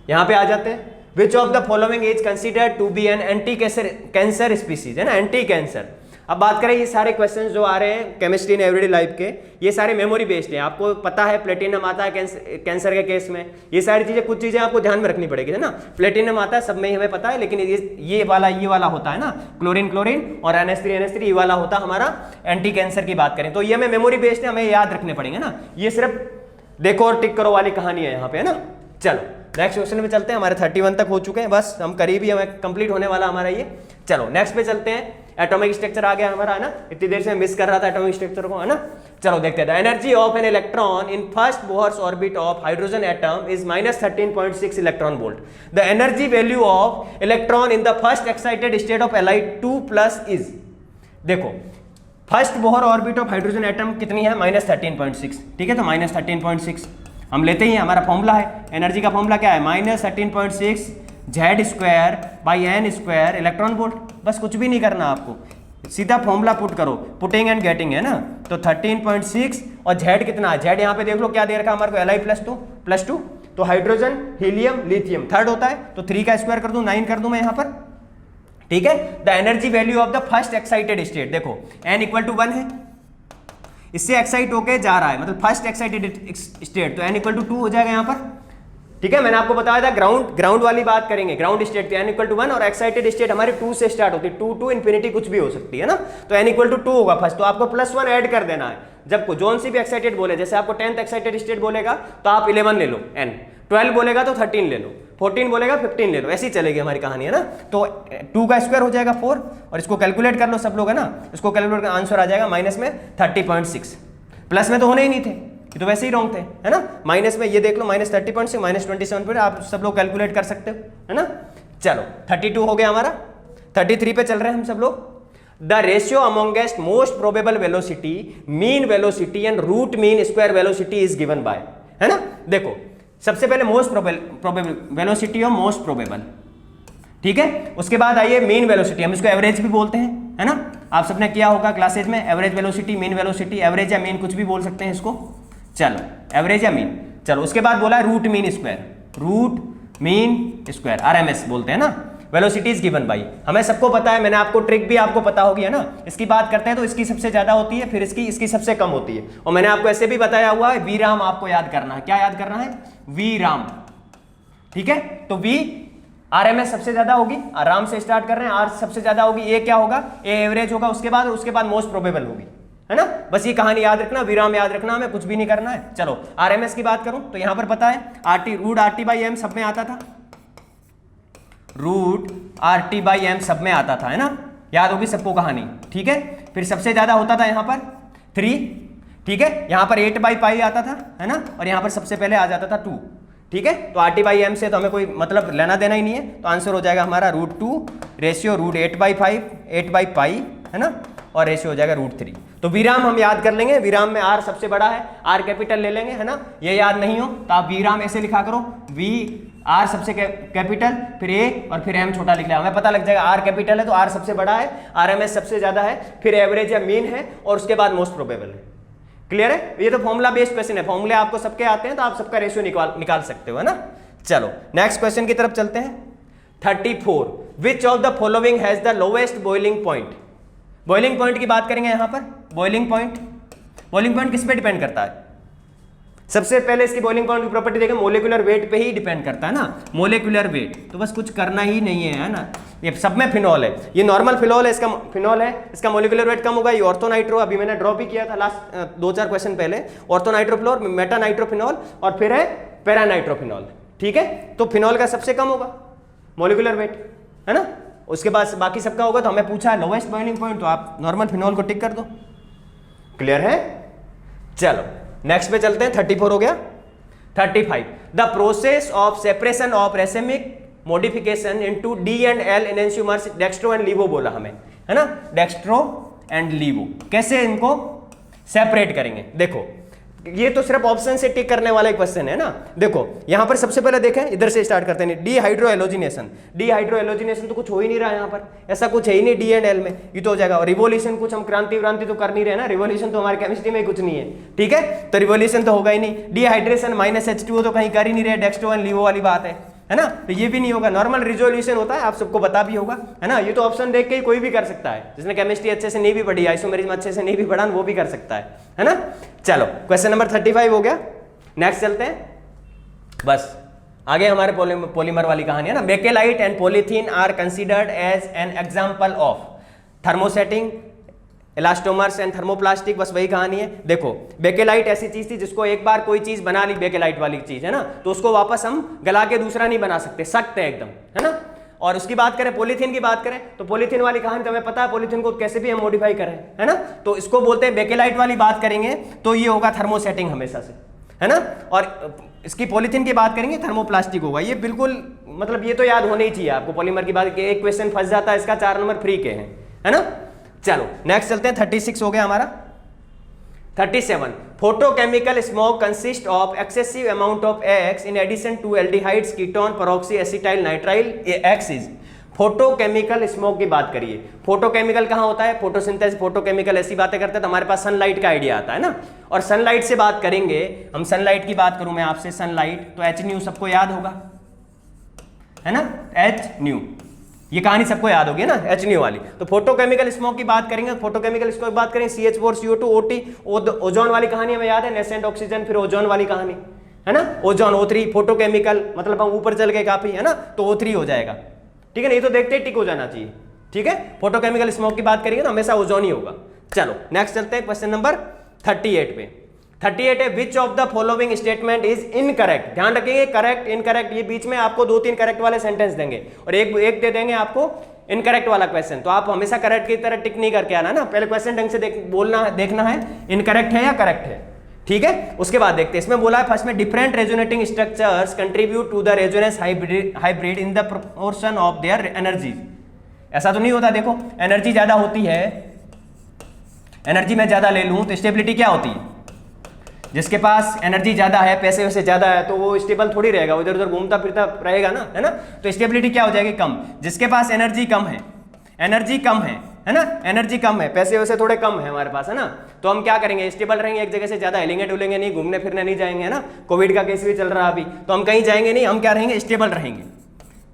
यहाँ पे आ जाते हैं, which of the following is considered to be an anti cancer species, है ना, एंटी कैंसर। अब बात करें, ये सारे क्वेश्चंस जो आ रहे हैं केमिस्ट्री इन एवरीडे लाइफ के, ये सारे मेमोरी बेस्ड हैं। आपको पता है प्लेटिनम आता है कैंसर के केस में, ये सारी चीजें, कुछ चीजें आपको ध्यान में रखनी पड़ेगी, है ना। प्लेटिनम आता है, सब में ही हमें पता है, लेकिन ये वाला होता है ना, क्लोरीन और NH3 ये वाला होता है हमारा एंटी कैंसर की बात करें तो। ये हमें मेमोरी बेस्ड है, हमें याद रखने पड़ेंगे ना, ये सिर्फ देखो और टिक करो वाली कहानी है यहाँ पे, है ना। चलो नेक्स्ट क्वेश्चन में चलते हैं, हमारे 31 तक हो चुके हैं, बस हम करीब ही हमें कंप्लीट होने वाला हमारा ये। चलो नेक्स्ट पे चलते हैं, एटॉमिक स्ट्रक्चर आ गया हमारा, है ना। इतनी देर से मिस कर रहा था एटॉमिक स्ट्रक्चर को, है ना। चलो देखते हैं, the energy of an electron in first Bohr's orbit of hydrogen atom is -13.6 electron volt. The energy value of electron in the first excited state of Li2+ is, देखो first Bohr orbit of hydrogen atom कितनी है, -13.6, ठीक है। तो -13.6 हम लेते ही, हमारा formula है, एनर्जी का फॉर्मूला क्या है, -13.6 Z²/n² इलेक्ट्रॉन वोल्ट। बस कुछ भी नहीं करना आपको, सीधा फॉर्मूला पुट करो, पुटिंग एंड गेटिंग, है ना। तो 13.6 और Z कितना है, Z यहाँ पे देख लो क्या दे रखा है हमारे को, Li+2, तो हाइड्रोजन हीलियम लिथियम थर्ड होता है, तो 3 का स्क्वायर कर दूं, 9 कर दूं मैं यहाँ पर, ठीक है। The energy value of the first excited state, देखो n = 1 है, इससे एक्साइट होके जा रहा है, मतलब फर्स्ट एक्साइटेड स्टेट, तो n = 2 हो जाएगा यहाँ पर, ठीक है। मैंने आपको बताया था ग्राउंड वाली बात करेंगे, ग्राउंड स्टेट तो n = 1 और एक्साइटेड स्टेट हमारी 2 से स्टार्ट होती है, 2 to इन्फिनिटी कुछ भी हो सकती है ना। तो n = 2 होगा फर्स्ट, तो आपको +1 ऐड कर देना है। जब को जोन सी भी एक्साइटेड बोले, जैसे आपको 10th एक्साइटेड स्टेट बोलेगा तो आप 11 ले लो n, 12 बोलेगा तो 13 ले लो, 14 बोलेगा 15 ले लो, ऐसी चलेगी हमारी कहानी, है ना। तो 2 का स्क्वायर हो जाएगा 4, और इसको कैलकुलेट कर लो सब लोग, है ना। इसको कैलकुलेट कर आंसर आ जाएगा माइनस में 30.6, प्लस में तो होने ही नहीं थे, ये तो वैसे ही रॉन्ग थे, है ना। माइनस में ये देख लो -30.6 -27 पर आप सब लोग कैलकुलेट कर सकते हो, है ना। चलो 32 हो गया हमारा, 33 पे चल रहे हैं हम सब लोग। The ratio amongst most probable velocity, mean velocity and root mean square velocity is given by, है ना। देखो सबसे पहले मोस्ट प्रोबेबल वेलोसिटी और मोस्ट प्रोबेबल, ठीक है। उसके बाद आइए मीन वेलोसिटी, हम इसको एवरेज भी बोलते हैं, है ना। आप सबने किया होगा क्लासेज में, average velocity, mean velocity, average या मीन कुछ भी बोल सकते हैं इसको, चलो एवरेज या मीन। चलो उसके बाद बोला root mean square, root mean square RMS बोलते हैं ना। वेलोसिटी इज गिवन बाई, हमें सबको पता है, मैंने आपको ट्रिक भी आपको पता होगी है ना। इसकी बात करते हैं तो इसकी सबसे ज्यादा होती है, फिर इसकी सबसे कम होती है। और मैंने आपको ऐसे भी बताया हुआ है वी राम आपको याद करना है। क्या याद करना है? वी राम। ठीक है, तो वी आरएमएस सबसे ज्यादा होगी, आराम से स्टार्ट कर रहे हैं, आर सबसे ज्यादा होगी, ए क्या होगा? ए एवरेज होगा, उसके बाद मोस्ट प्रोबेबल होगी, है ना। बस ये कहानी याद रखना, विराम याद रखना, हमें कुछ भी नहीं करना है। चलो आरएमएस की बात करूं तो यहां पर पता है RT root RT by M सब में आता था, रूट आरटी बाई एम सब में आता था, है ना, याद होगी सबको कहानी। ठीक है, फिर सबसे ज्यादा होता था यहां पर 3, ठीक है, यहां पर 8 बाई पाई आता था, है ना, और यहां पर सबसे पहले आ जाता था 2। ठीक है, तो आर टी बाई एम से तो हमें कोई मतलब लेना देना ही नहीं है, तो आंसर हो जाएगा हमारा √2 रेशियो रूट 8/5 8 बाई पाई, है ना, और रेशियो हो जाएगा √3। तो विराम हम याद कर लेंगे, विराम में आर सबसे बड़ा है, आर कैपिटल ले लेंगे, है ना। ये याद नहीं हो तो आप विराम ऐसे लिखा करो, वी आर सबसे कैपिटल, फिर ए और फिर एम छोटा लिख लिया, हमें पता लग जाएगा आर कैपिटल है तो आर सबसे बड़ा है, आरएमएस सबसे ज्यादा है, फिर एवरेज या मीन है, और उसके बाद मोस्ट प्रोबेबल है। क्लियर है? ये तो फॉर्मूला बेस्ड क्वेश्चन है, फॉर्मूले आपको सबके आते हैं तो आप सबका रेशियो निकाल सकते हो, है ना। चलो नेक्स्ट क्वेश्चन की तरफ चलते हैं। 34 विच of the following has the lowest boiling point. Boiling point की बात करेंगे यहां पर। बॉइलिंग पॉइंट किस पे डिपेंड करता है? सबसे पहले इसकी बॉइलिंग पॉइंट की प्रॉपर्टी देखें, मोलिकुलर वेट पे ही डिपेंड करता है ना, मोलिकुलर वेट, तो बस कुछ करना ही नहीं है ना। ये सब में फिनॉल है, ये नॉर्मल फिनॉल है, इसका फिनॉल है, इसका मोलिकुलर वेट कम होगा। ये ऑर्थोनाइट्रो, अभी मैंने ड्रॉप ही किया था लास्ट 2-4 क्वेश्चन पहले, ऑर्थोनाइट्रोफ्लोर, मेटानाइट्रोफिनॉल और फिर है पैरानाइट्रोफिनॉल। ठीक है, तो फिनॉल का सबसे कम होगा मोलिकुलर वेट, है ना, उसके बाद बाकी सबका होगा। तो हमें पूछा है लोवेस्ट बॉइलिंग पॉइंट, तो आप नॉर्मल फिनॉल को टिक कर दो। क्लियर है? चलो नेक्स्ट पे चलते हैं। 34 हो गया। 35 the process of separation of racemic modification into D and L enantiomers dextro and laevo बोला हमें, है ना, डेक्स्ट्रो एंड लीवो, कैसे इनको सेपरेट करेंगे? देखो ये तो सिर्फ ऑप्शन से टिक करने वाला क्वेश्चन है ना। देखो यहां पर सबसे पहले देखें, इधर से स्टार्ट करते हैं, डीहाइड्रोएलोजिनेशन। डीहाइड्रोएलोजिनेशन तो कुछ हो ही नहीं रहा है, यहां पर ऐसा कुछ है ही नहीं डी एंड एल में, ये तो हो जाएगा। और रिवोल्यूशन कुछ हम क्रांति तो कर नहीं रहे ना, रिवोल्यूशन तो हमारे केमिस्ट्री में कुछ नहीं है, ठीक है, तो रिवोल्यूशन तो होगा ही नहीं। डिहाइड्रेशन -H2O तो कहीं कर ही नहीं रहे, डेक्स्ट्रो एंड लीवो वाली बात है ना, तो ये भी नहीं होगा। नॉर्मल रिजोल्यूशन होता है, आप सबको पता भी होगा, है ना। ये तो ऑप्शन देख के ही कोई भी कर सकता है, जिसने केमिस्ट्री अच्छे से नहीं भी पढ़ी, आइसोमेरिज्म अच्छे से नहीं भी पढ़ा, वो भी कर सकता है ना। चलो क्वेश्चन नंबर 35 हो गया। नेक्स्ट चलते हैं, बस आगे हमारे पॉलीमर वाली कहानी है ना। Bakelite and polythene are considered as an example of thermosetting, elastomers and thermoplastic, बस वही कहानी है। देखो बेकेलाइट ऐसी चीज थी जिसको एक बार कोई चीज बना ली, बेकेलाइट वाली चीज है ना, तो उसको वापस हम गला के दूसरा नहीं बना सकते, सख्त है एकदम, है ना। और उसकी बात करें, पॉलीथीन की बात करें, तो पॉलीथीन वाली कहानी तो हमें पता है, पॉलीथीन को कैसे भी हम मॉडिफाई करें, है ना, तो इसको बोलते हैं बेकेलाइट वाली बात करेंगे तो ये होगा थर्मोसेटिंग हमेशा से, है ना। और इसकी पॉलीथीन की बात करेंगे थर्मोप्लास्टिक होगा। ये बिल्कुल मतलब ये तो याद होने ही चाहिए आपको, पॉलीमर की बात, एक क्वेश्चन फंस जाता है इसका, 4 नंबर फ्री के हैं, है ना। चलो नेक्स्ट चलते हैं। 36 हो गया हमारा। 37 photochemical smoke consist of excessive amount of X in addition to aldehydes, ketone, peroxy, acetyl nitrile, X is photochemical smoke की बात करिए। फोटोकेमिकल कहां होता है? फोटोसिंथेसिस, फोटोकेमिकल ऐसी बातें करते हैं तो हमारे पास सनलाइट का आइडिया आता है ना। और सनलाइट से बात करेंगे हम, सनलाइट की बात करूं मैं आपसे, सनलाइट तो H न्यू सबको याद होगा, है ना, H न्यू, ये कहानी सबको याद होगी ना, H न्यू वाली। तो फोटोकेमिकल स्मोक की बात करेंगे, फोटोकेमिकल स्मोक की बात करेंगे, CH4 CO2 OT, ओजोन वाली कहानी हमें याद है, नेसेंट ऑक्सीजन, फिर ओजोन वाली कहानी, है ना, ओजोन O3, फोटोकेमिकल मतलब हम ऊपर चल गए काफी, है ना, तो O3 हो जाएगा, ठीक है ना। ये तो देखते ही टिक हो जाना चाहिए, ठीक है। फोटोकेमिकल स्मोक की बात करेंगे तो हमेशा ओजोन ही होगा। चलो नेक्स्ट चलते हैं क्वेश्चन नंबर 38 पे। 38 है विच of the following statement is incorrect. ध्यान रखेंगे करेक्ट इनकरेक्ट, ये बीच में आपको 2-3 करेक्ट वाले सेंटेंस देंगे और एक दे देंगे आपको इनकरेक्ट वाला क्वेश्चन, तो आप हमेशा करेक्ट की तरह टिक नहीं करके आना ना, पहले क्वेश्चन ढंग से बोलना है, देखना है इनकरेक्ट है या करेक्ट है, ठीक है। उसके बाद देखते हैं, इसमें बोला है फर्स्ट में different resonating structures contribute to the resonance hybrid in the proportion of their energy. ऐसा तो नहीं होता, देखो एनर्जी ज्यादा होती है, एनर्जी मैं ज्यादा ले लूं तो स्टेबिलिटी क्या होती है? जिसके पास एनर्जी ज्यादा है, पैसे वैसे ज्यादा है, तो वो स्टेबल थोड़ी रहेगा, उधर उधर घूमता फिरता रहेगा ना, है ना। तो स्टेबिलिटी क्या हो जाएगी? कम। जिसके पास एनर्जी कम है, एनर्जी कम है ना, एनर्जी कम है, पैसे वैसे थोड़े कम है हमारे पास, है ना, तो हम क्या करेंगे? स्टेबल रहेंगे, एक जगह से ज्यादा हिलेंगे डुलेंगे नहीं, घूमने फिरने नहीं जाएंगे, है ना। कोविड का केस भी चल रहा है अभी, तो हम कहीं जाएंगे नहीं, हम क्या रहेंगे? स्टेबल रहेंगे।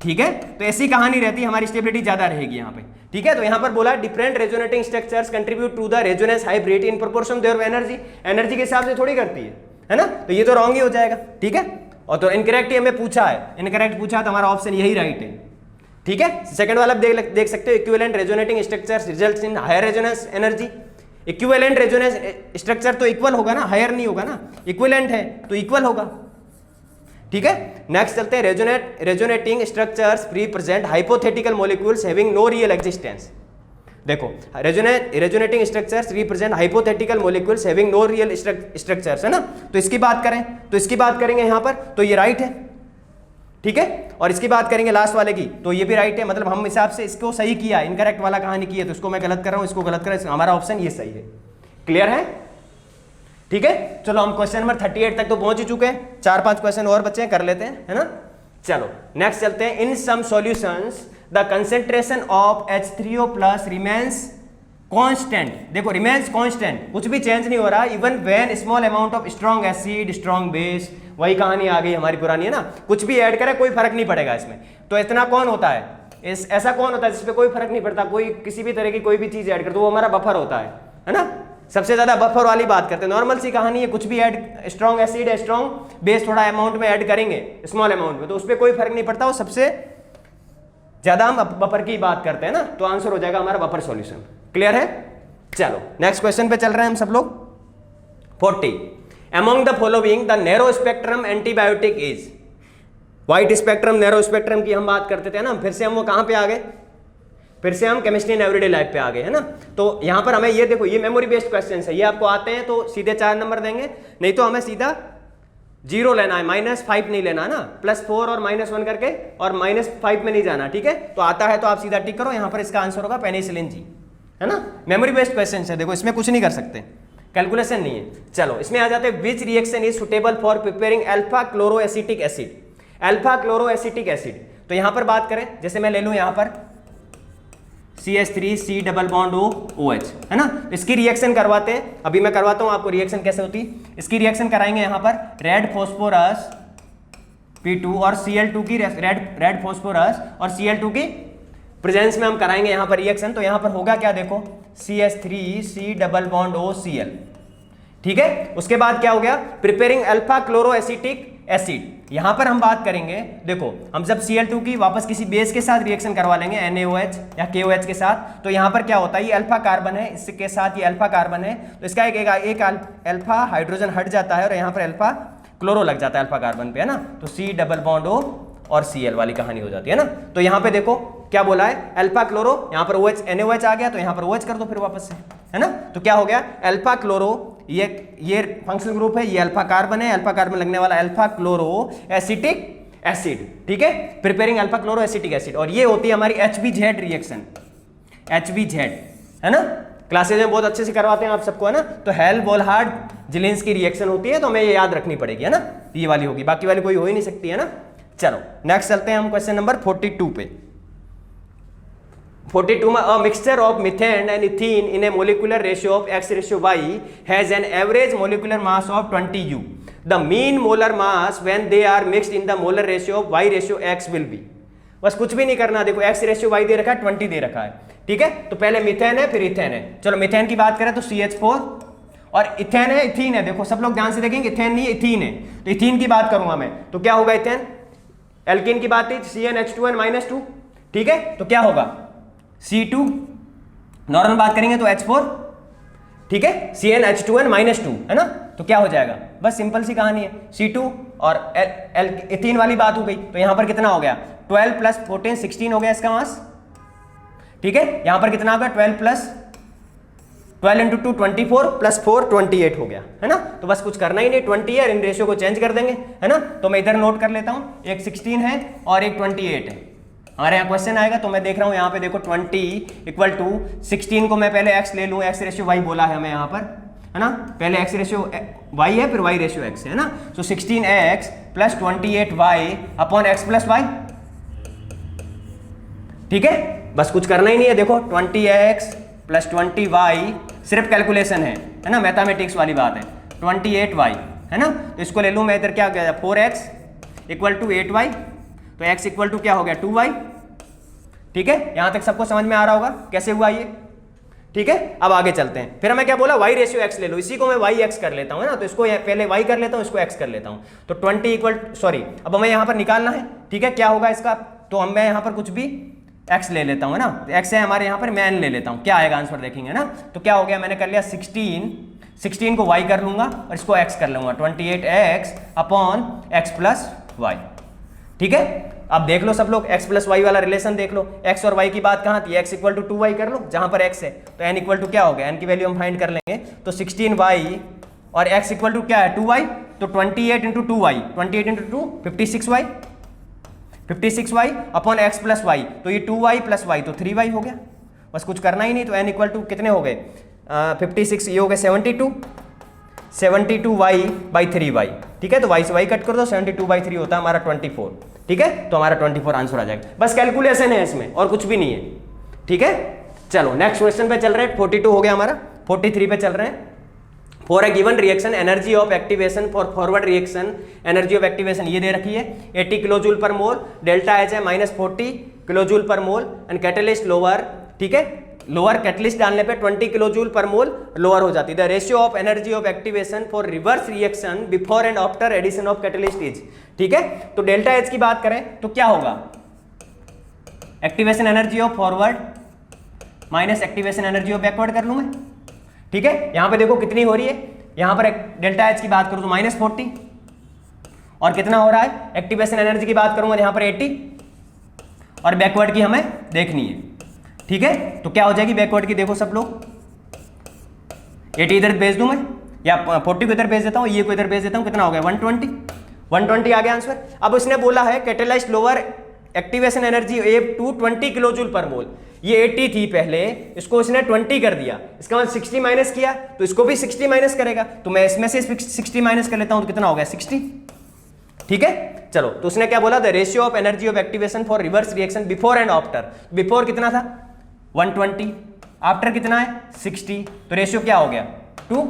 ठीक है, तो ऐसी कहानी रहती है, हमारी स्टेबिलिटी ज्यादा रहेगी यहाँ पे। ठीक है, तो यहाँ पर बोला different resonating structures contribute to the resonance hybrid in proportion their energy, energy के हिसाब से थोड़ी करती है ना, तो ये तो रॉन्ग ही हो जाएगा। ठीक है, और तो इनकरेक्ट ही हमें पूछा है, इनकरेक्ट पूछा तो हमारा ऑप्शन यही राइट है। ठीक है, सेकंड वाला देख सकते हो, equivalent resonating structures results in higher resonance energy. Equivalent resonance structure तो इक्वल होगा ना, हायर नहीं होगा ना, इक्विवेलेंट है तो इक्वल होगा। ठीक है, नेक्स्ट चलते हैं, resonating structures represent hypothetical molecules having no real existence. देखो, resonating structures represent hypothetical molecules having no real structures, है ना, तो इसकी बात करें तो इसकी बात करेंगे यहाँ पर, तो ये राइट है। ठीक है, और इसकी बात करेंगे लास्ट वाले की, तो ये भी राइट है, मतलब हम हिसाब से इसको सही किया, इनकरेक्ट वाला कहानी की है, तो इसको मैं गलत कर रहा हूँ, इसको गलत कर रहा हूँ, हमारा ऑप्शन ये सही है। क्लियर है? ठीक है, चलो हम क्वेश्चन नंबर 38 तक तो पहुंच ही चुके हैं, 4-5 क्वेश्चन और बचे हैं, कर लेते हैं, है ना। चलो नेक्स्ट चलते हैं, in some solutions the concentration of H3O plus remains constant. देखो रिमेन्स कांस्टेंट, कुछ भी चेंज नहीं हो रहा, even when small amount of strong acid strong base, वही कहानी आ गई हमारी पुरानी, है ना, कुछ भी ऐड करे कोई फर्क नहीं पड़ेगा इसमें। तो इतना कौन होता है, ऐसा कौन होता है जिसपे कोई फर्क नहीं पड़ता, कोई किसी भी तरह की कोई भी चीज ऐड कर, तो वो हमारा बफर होता है ना। सबसे ज्यादा बफर वाली बात करते हैं, नॉर्मल सी कहानी है, कुछ भी ऐड, स्ट्रॉन्ग एसिड है स्ट्रॉन्ग बेस थोड़ा अमाउंट में ऐड करेंगे, स्मॉल अमाउंट में, तो उस पर कोई फर्क नहीं पड़ता, वो सबसे ज्यादा हम बफर की बात करते हैं ना, तो आंसर हो जाएगा हमारा बफर सॉल्यूशन। क्लियर है? चलो नेक्स्ट क्वेश्चन पे चल रहे हैं हम सब लोग। 40, among the following the narrow spectrum antibiotic is. White spectrum narrow spectrum की हम बात करते थे ना, फिर से हम वो कहां पे आ गए, फिर से हम केमिस्ट्री इन एवरीडे लाइफ पे आ गए, है ना। तो यहां पर हमें ये देखो, ये मेमोरी बेस्ड क्वेश्चन है, ये आपको आते हैं तो सीधे 4 नंबर देंगे, नहीं तो हमें सीधा 0 लेना है, -5 नहीं लेना ना, +4 और -1 करके, और -5 में नहीं जाना। ठीक है, तो आता है तो आप सीधा टिक करो, यहां पर इसका आंसर होगा पेनिसिलिन जी, है ना। मेमोरी बेस्ड क्वेश्चन है, देखो इसमें कुछ नहीं कर सकते, कैलकुलेशन नहीं है। चलो इसमें आ जाते हैं, which reaction is suitable for preparing alpha chloroacetic acid. Alpha chloroacetic acid, तो यहां पर बात करें, जैसे मैं ले लूं यहां पर CH3C डबल बॉन्ड OH, है ना, इसकी रिएक्शन करवाते हैं, अभी मैं करवाता हूं आपको रिएक्शन कैसे होती है। इसकी रिएक्शन कराएंगे यहां पर रेड फॉस्फोरस P2 और Cl2 की रेड फॉस्फोरस और Cl2 की प्रेजेंस में हम कराएंगे यहां पर रिएक्शन। तो यहां पर होगा क्या, देखो CH3C डबल बॉन्ड OCl। ठीक है, उसके बाद क्या हो गया, प्रिपेयरिंग अल्फा क्लोरोएसिटिक एसिड। यहां पर हम बात करेंगे, देखो हम जब Cl2 की वापस किसी बेस के साथ रिएक्शन करवा लेंगे NaOH या KOH के साथ, तो यहां पर क्या होता है, ये अल्फा कार्बन है, इसके साथ ये अल्फा कार्बन है, तो इसका एक अल्फा हाइड्रोजन हट जाता है और यहां पर अल्फा क्लोरो लग जाता है अल्फा कार्बन पे, है ना, तो C डबल बॉन्ड O और Cl वाली कहानी हो जाती है ना। तो यहां पे देखो क्या बोला है, अल्फा क्लोरो, यहां पर OH NaOH आ गया, तो यहां पर OH कर दो फिर वापस से, है ना। तो क्या हो गया, अल्फा क्लोरो, ये फंक्शनल ग्रुप है, ये अल्फा कार्बन है, अल्फा कार्बन लगने वाला अल्फा क्लोरो एसिटिक एसिड। ठीक है, preparing alpha chloro acetic acid, और ये होती है हमारी HBZ रिएक्शन, HBZ, है ना, क्लासेज में बहुत अच्छे से करवाते हैं आप सबको, है ना। तो हेल बोलहार्ड जिलेंस की रिएक्शन होती है, तो हमें ये याद रखनी पड़ेगी, है ना, ये वाली होगी, बाकी वाली कोई हो ही नहीं सकती, है ना। चलो नेक्स्ट चलते हैं हम क्वेश्चन नंबर 42 पे। 42 में, a mixture of methane and ethene in a molecular ratio of X/Y has an average molecular mass of 20U। The mean molar mass when they are mixed in the molar ratio of Y/X will be. बस कुछ भी नहीं करना, देखो X/Y दे रखा है, 20 दे रखा है। ठीक है, तो पहले मीथेन है फिर इथेन है। चलो मीथेन की बात करें तो CH4, और इथेन है इथीन है, देखो सब लोग ध्यान से देखेंगे, इथेन नहीं इथीन है, तो इथीन की बात करूंगा मैं, तो क्या होगा, इथेन एल्कीन की बात थी CnH2n-2। ठीक है, तो क्या होगा C2, नॉर्मल बात करेंगे तो H4। ठीक है, CnH2n-2, है ना, तो क्या हो जाएगा, बस सिंपल सी कहानी है, C2 और इथीन वाली बात हो गई, तो यहां पर कितना हो गया, 12 + 14 16 हो गया इसका मास। ठीक है, यहां पर कितना होगा, 12 × 2 24 + 4 28 हो गया, है ना। तो बस कुछ करना ही नहीं, 20 है, इन रेशियो को चेंज कर देंगे, है ना। तो मैं इधर नोट कर लेता हूं, एक 16 है और एक 28 है। हमारे यहाँ क्वेश्चन आएगा, तो मैं देख रहा हूं यहाँ पे, देखो 20 = 16 को मैं पहले x ले लूं, X/Y बोला है हमें यहाँ पर, है ना, पहले X/Y है फिर Y/X है ना। तो 16x + 28y upon x + y। ठीक है, बस कुछ करना ही नहीं है, देखो 20x + 20y सिर्फ कैलकुलेशन है ना, मैथमेटिक्स वाली बात है, 28y, है ना। तो इसको ले लूं मैं इधर, क्या 4x = 8y, तो x इक्वल टू क्या हो गया 2y। ठीक है, यहां तक सबको समझ में आ रहा होगा कैसे हुआ ये। ठीक है, अब आगे चलते हैं। फिर हमें क्या बोला, y रेशियो x ले लो, इसी को मैं yx कर लेता हूं, है ना, तो इसको पहले y कर लेता हूं, इसको x कर लेता हूं। तो 20 इक्वल सॉरी अब हमें यहां पर निकालना है। ठीक है, क्या होगा इसका, तो मैं यहां पर कुछ भी x ले लेता हूं, है ना, तो x है हमारे यहां पर, मैं n ले लेता हूं, क्या आएगा आंसर देखेंगे ना। तो क्या हो गया, मैंने कर लिया 16 को y कर लूंगा और इसको x कर लूंगा, 28x upon x plus y। ठीक है, अब देख लो सब लोग x प्लस वाई वाला रिलेशन देख लो, x और y की बात कहाँ थी, x इक्वल टू 2y कर लो, जहां पर x है तो n इक्वल टू क्या हो गया, n की वैल्यू हम फाइंड कर लेंगे, तो 16y और x इक्वल टू क्या है 2y, तो 28 into 2y, 28 into 2 56y upon x plus y, तो ये 2y प्लस y तो 3y हो गया, बस कुछ करना ही नहीं। तो n इक्वल टू कितने हो गए 56, ये हो गए 72y बाई 3y। ठीक है, तो y से y कट कर दो, 72/3 होता है हमारा 24। ठीक है, तो हमारा 24 आंसर आ जाएगा, बस कैलकुलेशन है इसमें और कुछ भी नहीं है। ठीक है, चलो नेक्स्ट क्वेश्चन पे चल रहे हैं, 42 हो गया हमारा, 43 पे चल रहे हैं। For a given reaction energy of activation for forward reaction, energy of activation ये दे रखी है 80 किलो जूल पर मोल, डेल्टा एच है -40 kilo joule per mole and catalyst lower. ठीक है, लोअर कैटलिस्ट डालने पे 20 किलो जूल पर मोल लोअर हो जाती है। The ratio of energy of activation for reverse reaction before and after addition of catalyst is. ठीक है, तो डेल्टा एच की बात करें तो क्या होगा, activation energy of forward minus activation energy of backward कर लूं मैं। ठीक है, यहां पे देखो कितनी हो रही है, यहां पर डेल्टा एच की बात करूं तो -40 और कितना हो रहा है, एक्टिवेशन एनर्जी की बात करूंगा यहां पर 80 और बैकवर्ड की हमें देखनी है। ठीक है, तो क्या हो जाएगी बैकवर्ड की, देखो सब लोग 80 इधर भेज दूं मैं या 40 को इधर भेज देता हूं, ये को इधर भेज देता हूं, कितना हो गया 120 आ गया आंसर। अब उसने बोला है catalysed lower activation energy to 20 kilojoule per mole, ये 80 थी पहले, इसको इसने 20 कर दिया, इसका मतलब 60 माइनस किया तो इसको भी 60 माइनस करेगा, तो मैं इसमें से 60 माइनस कर लेता हूं तो कितना हो गया 60। ठीक है, चलो तो उसने क्या बोला, the ratio of energy of activation for reverse reaction before and after, before कितना था 120, आफ्टर कितना है 60, तो रेशियो क्या हो गया 2।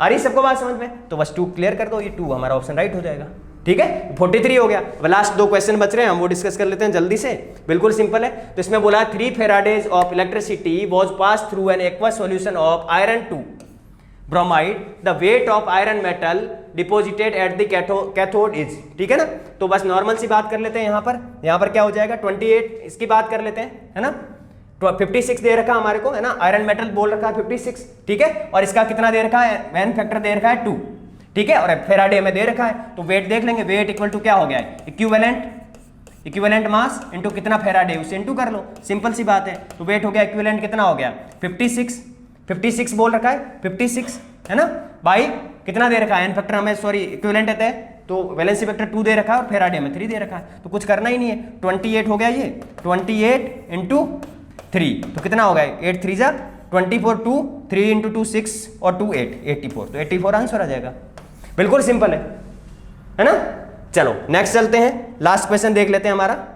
आ रही सबको बात समझ में, तो बस 2 क्लियर कर दो, ये 2 हमारा ऑप्शन राइट हो जाएगा। ठीक है, 43 हो गया। अब लास्ट 2 क्वेश्चन बच रहे हैं, हम वो डिस्कस कर लेते हैं जल्दी से, बिल्कुल सिंपल है। तो इसमें बोला 3 Faraday's of electricity was pass through an aqua solution of iron 2 bromide, the weight of iron metal deposited at the cathode is. ठीक है ना, तो बस नॉर्मल सी बात कर लेते हैं, यहाँ पर क्या हो जाएगा 28, इसकी बात कर लेते हैं, है ना, 56 दे रखा हमारे को, है ना, आयरन मेटल बोल रखा है 56। ठीक है, और इसका कितना दे रखा है, वैन फैक्टर दे रखा है 2। ठीक है, और फेराडे में दे रखा है, तो वेट देख लेंगे, वेट इक्वल टू क्या हो गया है, इक्विवेलेंट मास इनटू कितना फेराडे, उसे इनटू कर लो, सिंपल सी बात है। तो वेट हो गया इक्विवेलेंट कितना हो गया 56 बोल रखा है 56, है ना, बाई कितना दे रखा है, एन फैक्टर हमें सॉरी इक्विवेलेंट है तो वैलेंसी फैक्टर 2 दे रखा है और फेराडे में 3 दे रखा है, तो कुछ करना ही नहीं है। 28 हो गया, ये 28 इंटू 3 तो कितना हो गया 8 3 जा 24, 2 3 इंटू 2 6 और 2 8 84, तो 84 आंसर आ जाएगा, बिल्कुल सिंपल है ना। चलो नेक्स्ट चलते हैं, लास्ट क्वेश्चन देख लेते हैं हमारा।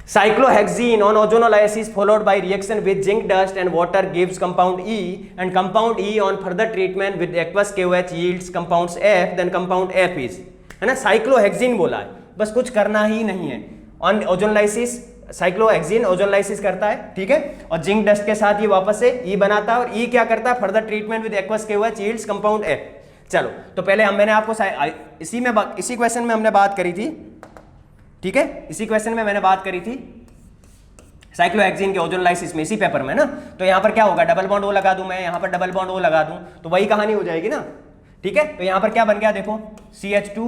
Cyclohexene on ozonolysis followed by reaction with zinc dust and water gives compound E and compound E on further treatment with aqueous KOH yields compounds F, then compound F is, है ना, cyclohexene बोला है, बस कुछ करना ही नहीं है। On ozonolysis cyclohexene ozonolysis करता है, ठीक है, और जिंक डस्ट के साथ ये वापस से E बनाता है और E क्या करता है, further treatment with aqueous KOH yields compound F। चलो तो पहले मैंने आपको इसी क्वेश्चन में हमने बात करी थी, ठीक है, इसी क्वेश्चन में मैंने बात करी थी साइक्लोहेक्सीन के ओजोनोलाइसिस में, इसी पेपर में ना। तो यहाँ पर क्या होगा, डबल बॉन्ड O लगा दूं मैं, यहाँ पर डबल बॉन्ड O लगा दूं तो वही कहानी हो जाएगी ना, ठीक है। तो यहाँ पर क्या बन गया देखो, CH2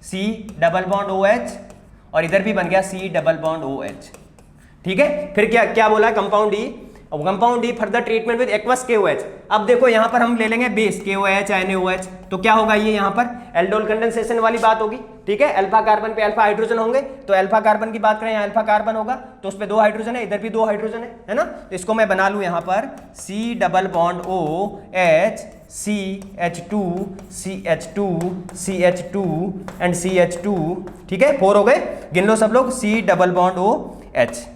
C double bond OH और इधर भी बन गया C डबल बॉन्ड OH, ठीक है। फिर क्या क्या बोला, compound E, compound E further treatment with aqueous KOH। अब देखो यहाँ पर हम ले लेंगे बेस KOH NaOH, तो क्या होगा, ये यहाँ पर एल्डोल कंडेंसेशन वाली बात होगी, ठीक है। अल्फा कार्बन पे अल्फा हाइड्रोजन होंगे, तो अल्फा कार्बन की बात करें, यहाँ अल्फा कार्बन होगा तो उस पर 2 हाइड्रोजन है, इधर भी 2 हाइड्रोजन है ना। तो इसको मैं बना लूँ यहाँ पर C double bond OH CH2 CH2 CH2 and CH2, ठीक है, 4 हो गए, गिन लो सब लोग, C डबल बॉन्ड OH,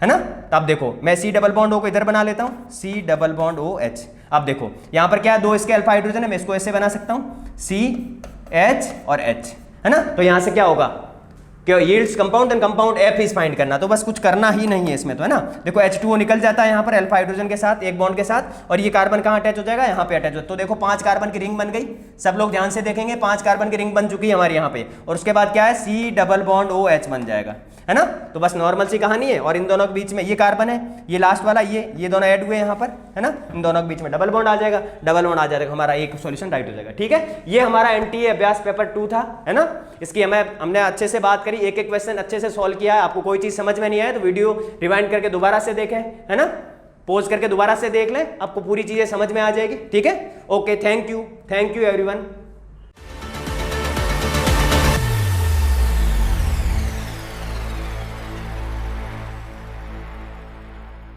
है ना। तो अब देखो मैं C डबल बॉन्ड O को इधर बना लेता हूँ, C डबल बॉन्ड OH। अब देखो यहाँ पर क्या है, 2 इसके अल्फा हाइड्रोजन है, मैं इसको ऐसे बना सकता हूँ CH और H, है ना। तो यहां से क्या होगा कि yields compound and compound F is find करना, तो बस कुछ करना ही नहीं है इसमें तो, है ना। देखो H2O निकल जाता है यहाँ पर अल्फा हाइड्रोजन के साथ एक बॉन्ड के साथ, और ये कार्बन कहाँ अटैच हो जाएगा, यहाँ पे अटैच हो। तो देखो 5 कार्बन की रिंग बन गई, सब लोग ध्यान से देखेंगे, 5 कार्बन की रिंग बन चुकी है हमारे यहाँ पे, और उसके बाद क्या है C डबल बॉन्ड OH बन जाएगा, है ना। तो बस नॉर्मल सी कहानी है, और इन दोनों के बीच में ये कार्बन है, ये लास्ट वाला ये दोनों ऐड हुए यहाँ पर, है ना। इन दोनों के बीच में डबल बॉन्ड आ जाएगा, डबल बॉन्ड आ जाएगा, हमारा एक सॉल्यूशन राइट हो जाएगा, ठीक है। ये हमारा NTA अभ्यास पेपर 2 था, है ना। इसकी हमने अच्छे से बात करी, एक एक क्वेश्चन अच्छे से सॉल्व किया है। आपको कोई चीज समझ में नहीं आए तो वीडियो रिवाइंड करके दोबारा से देखें, है ना, पॉज करके दोबारा से देख लें, आपको पूरी चीजें समझ में आ जाएगी, ठीक है। Okay, thank you everyone.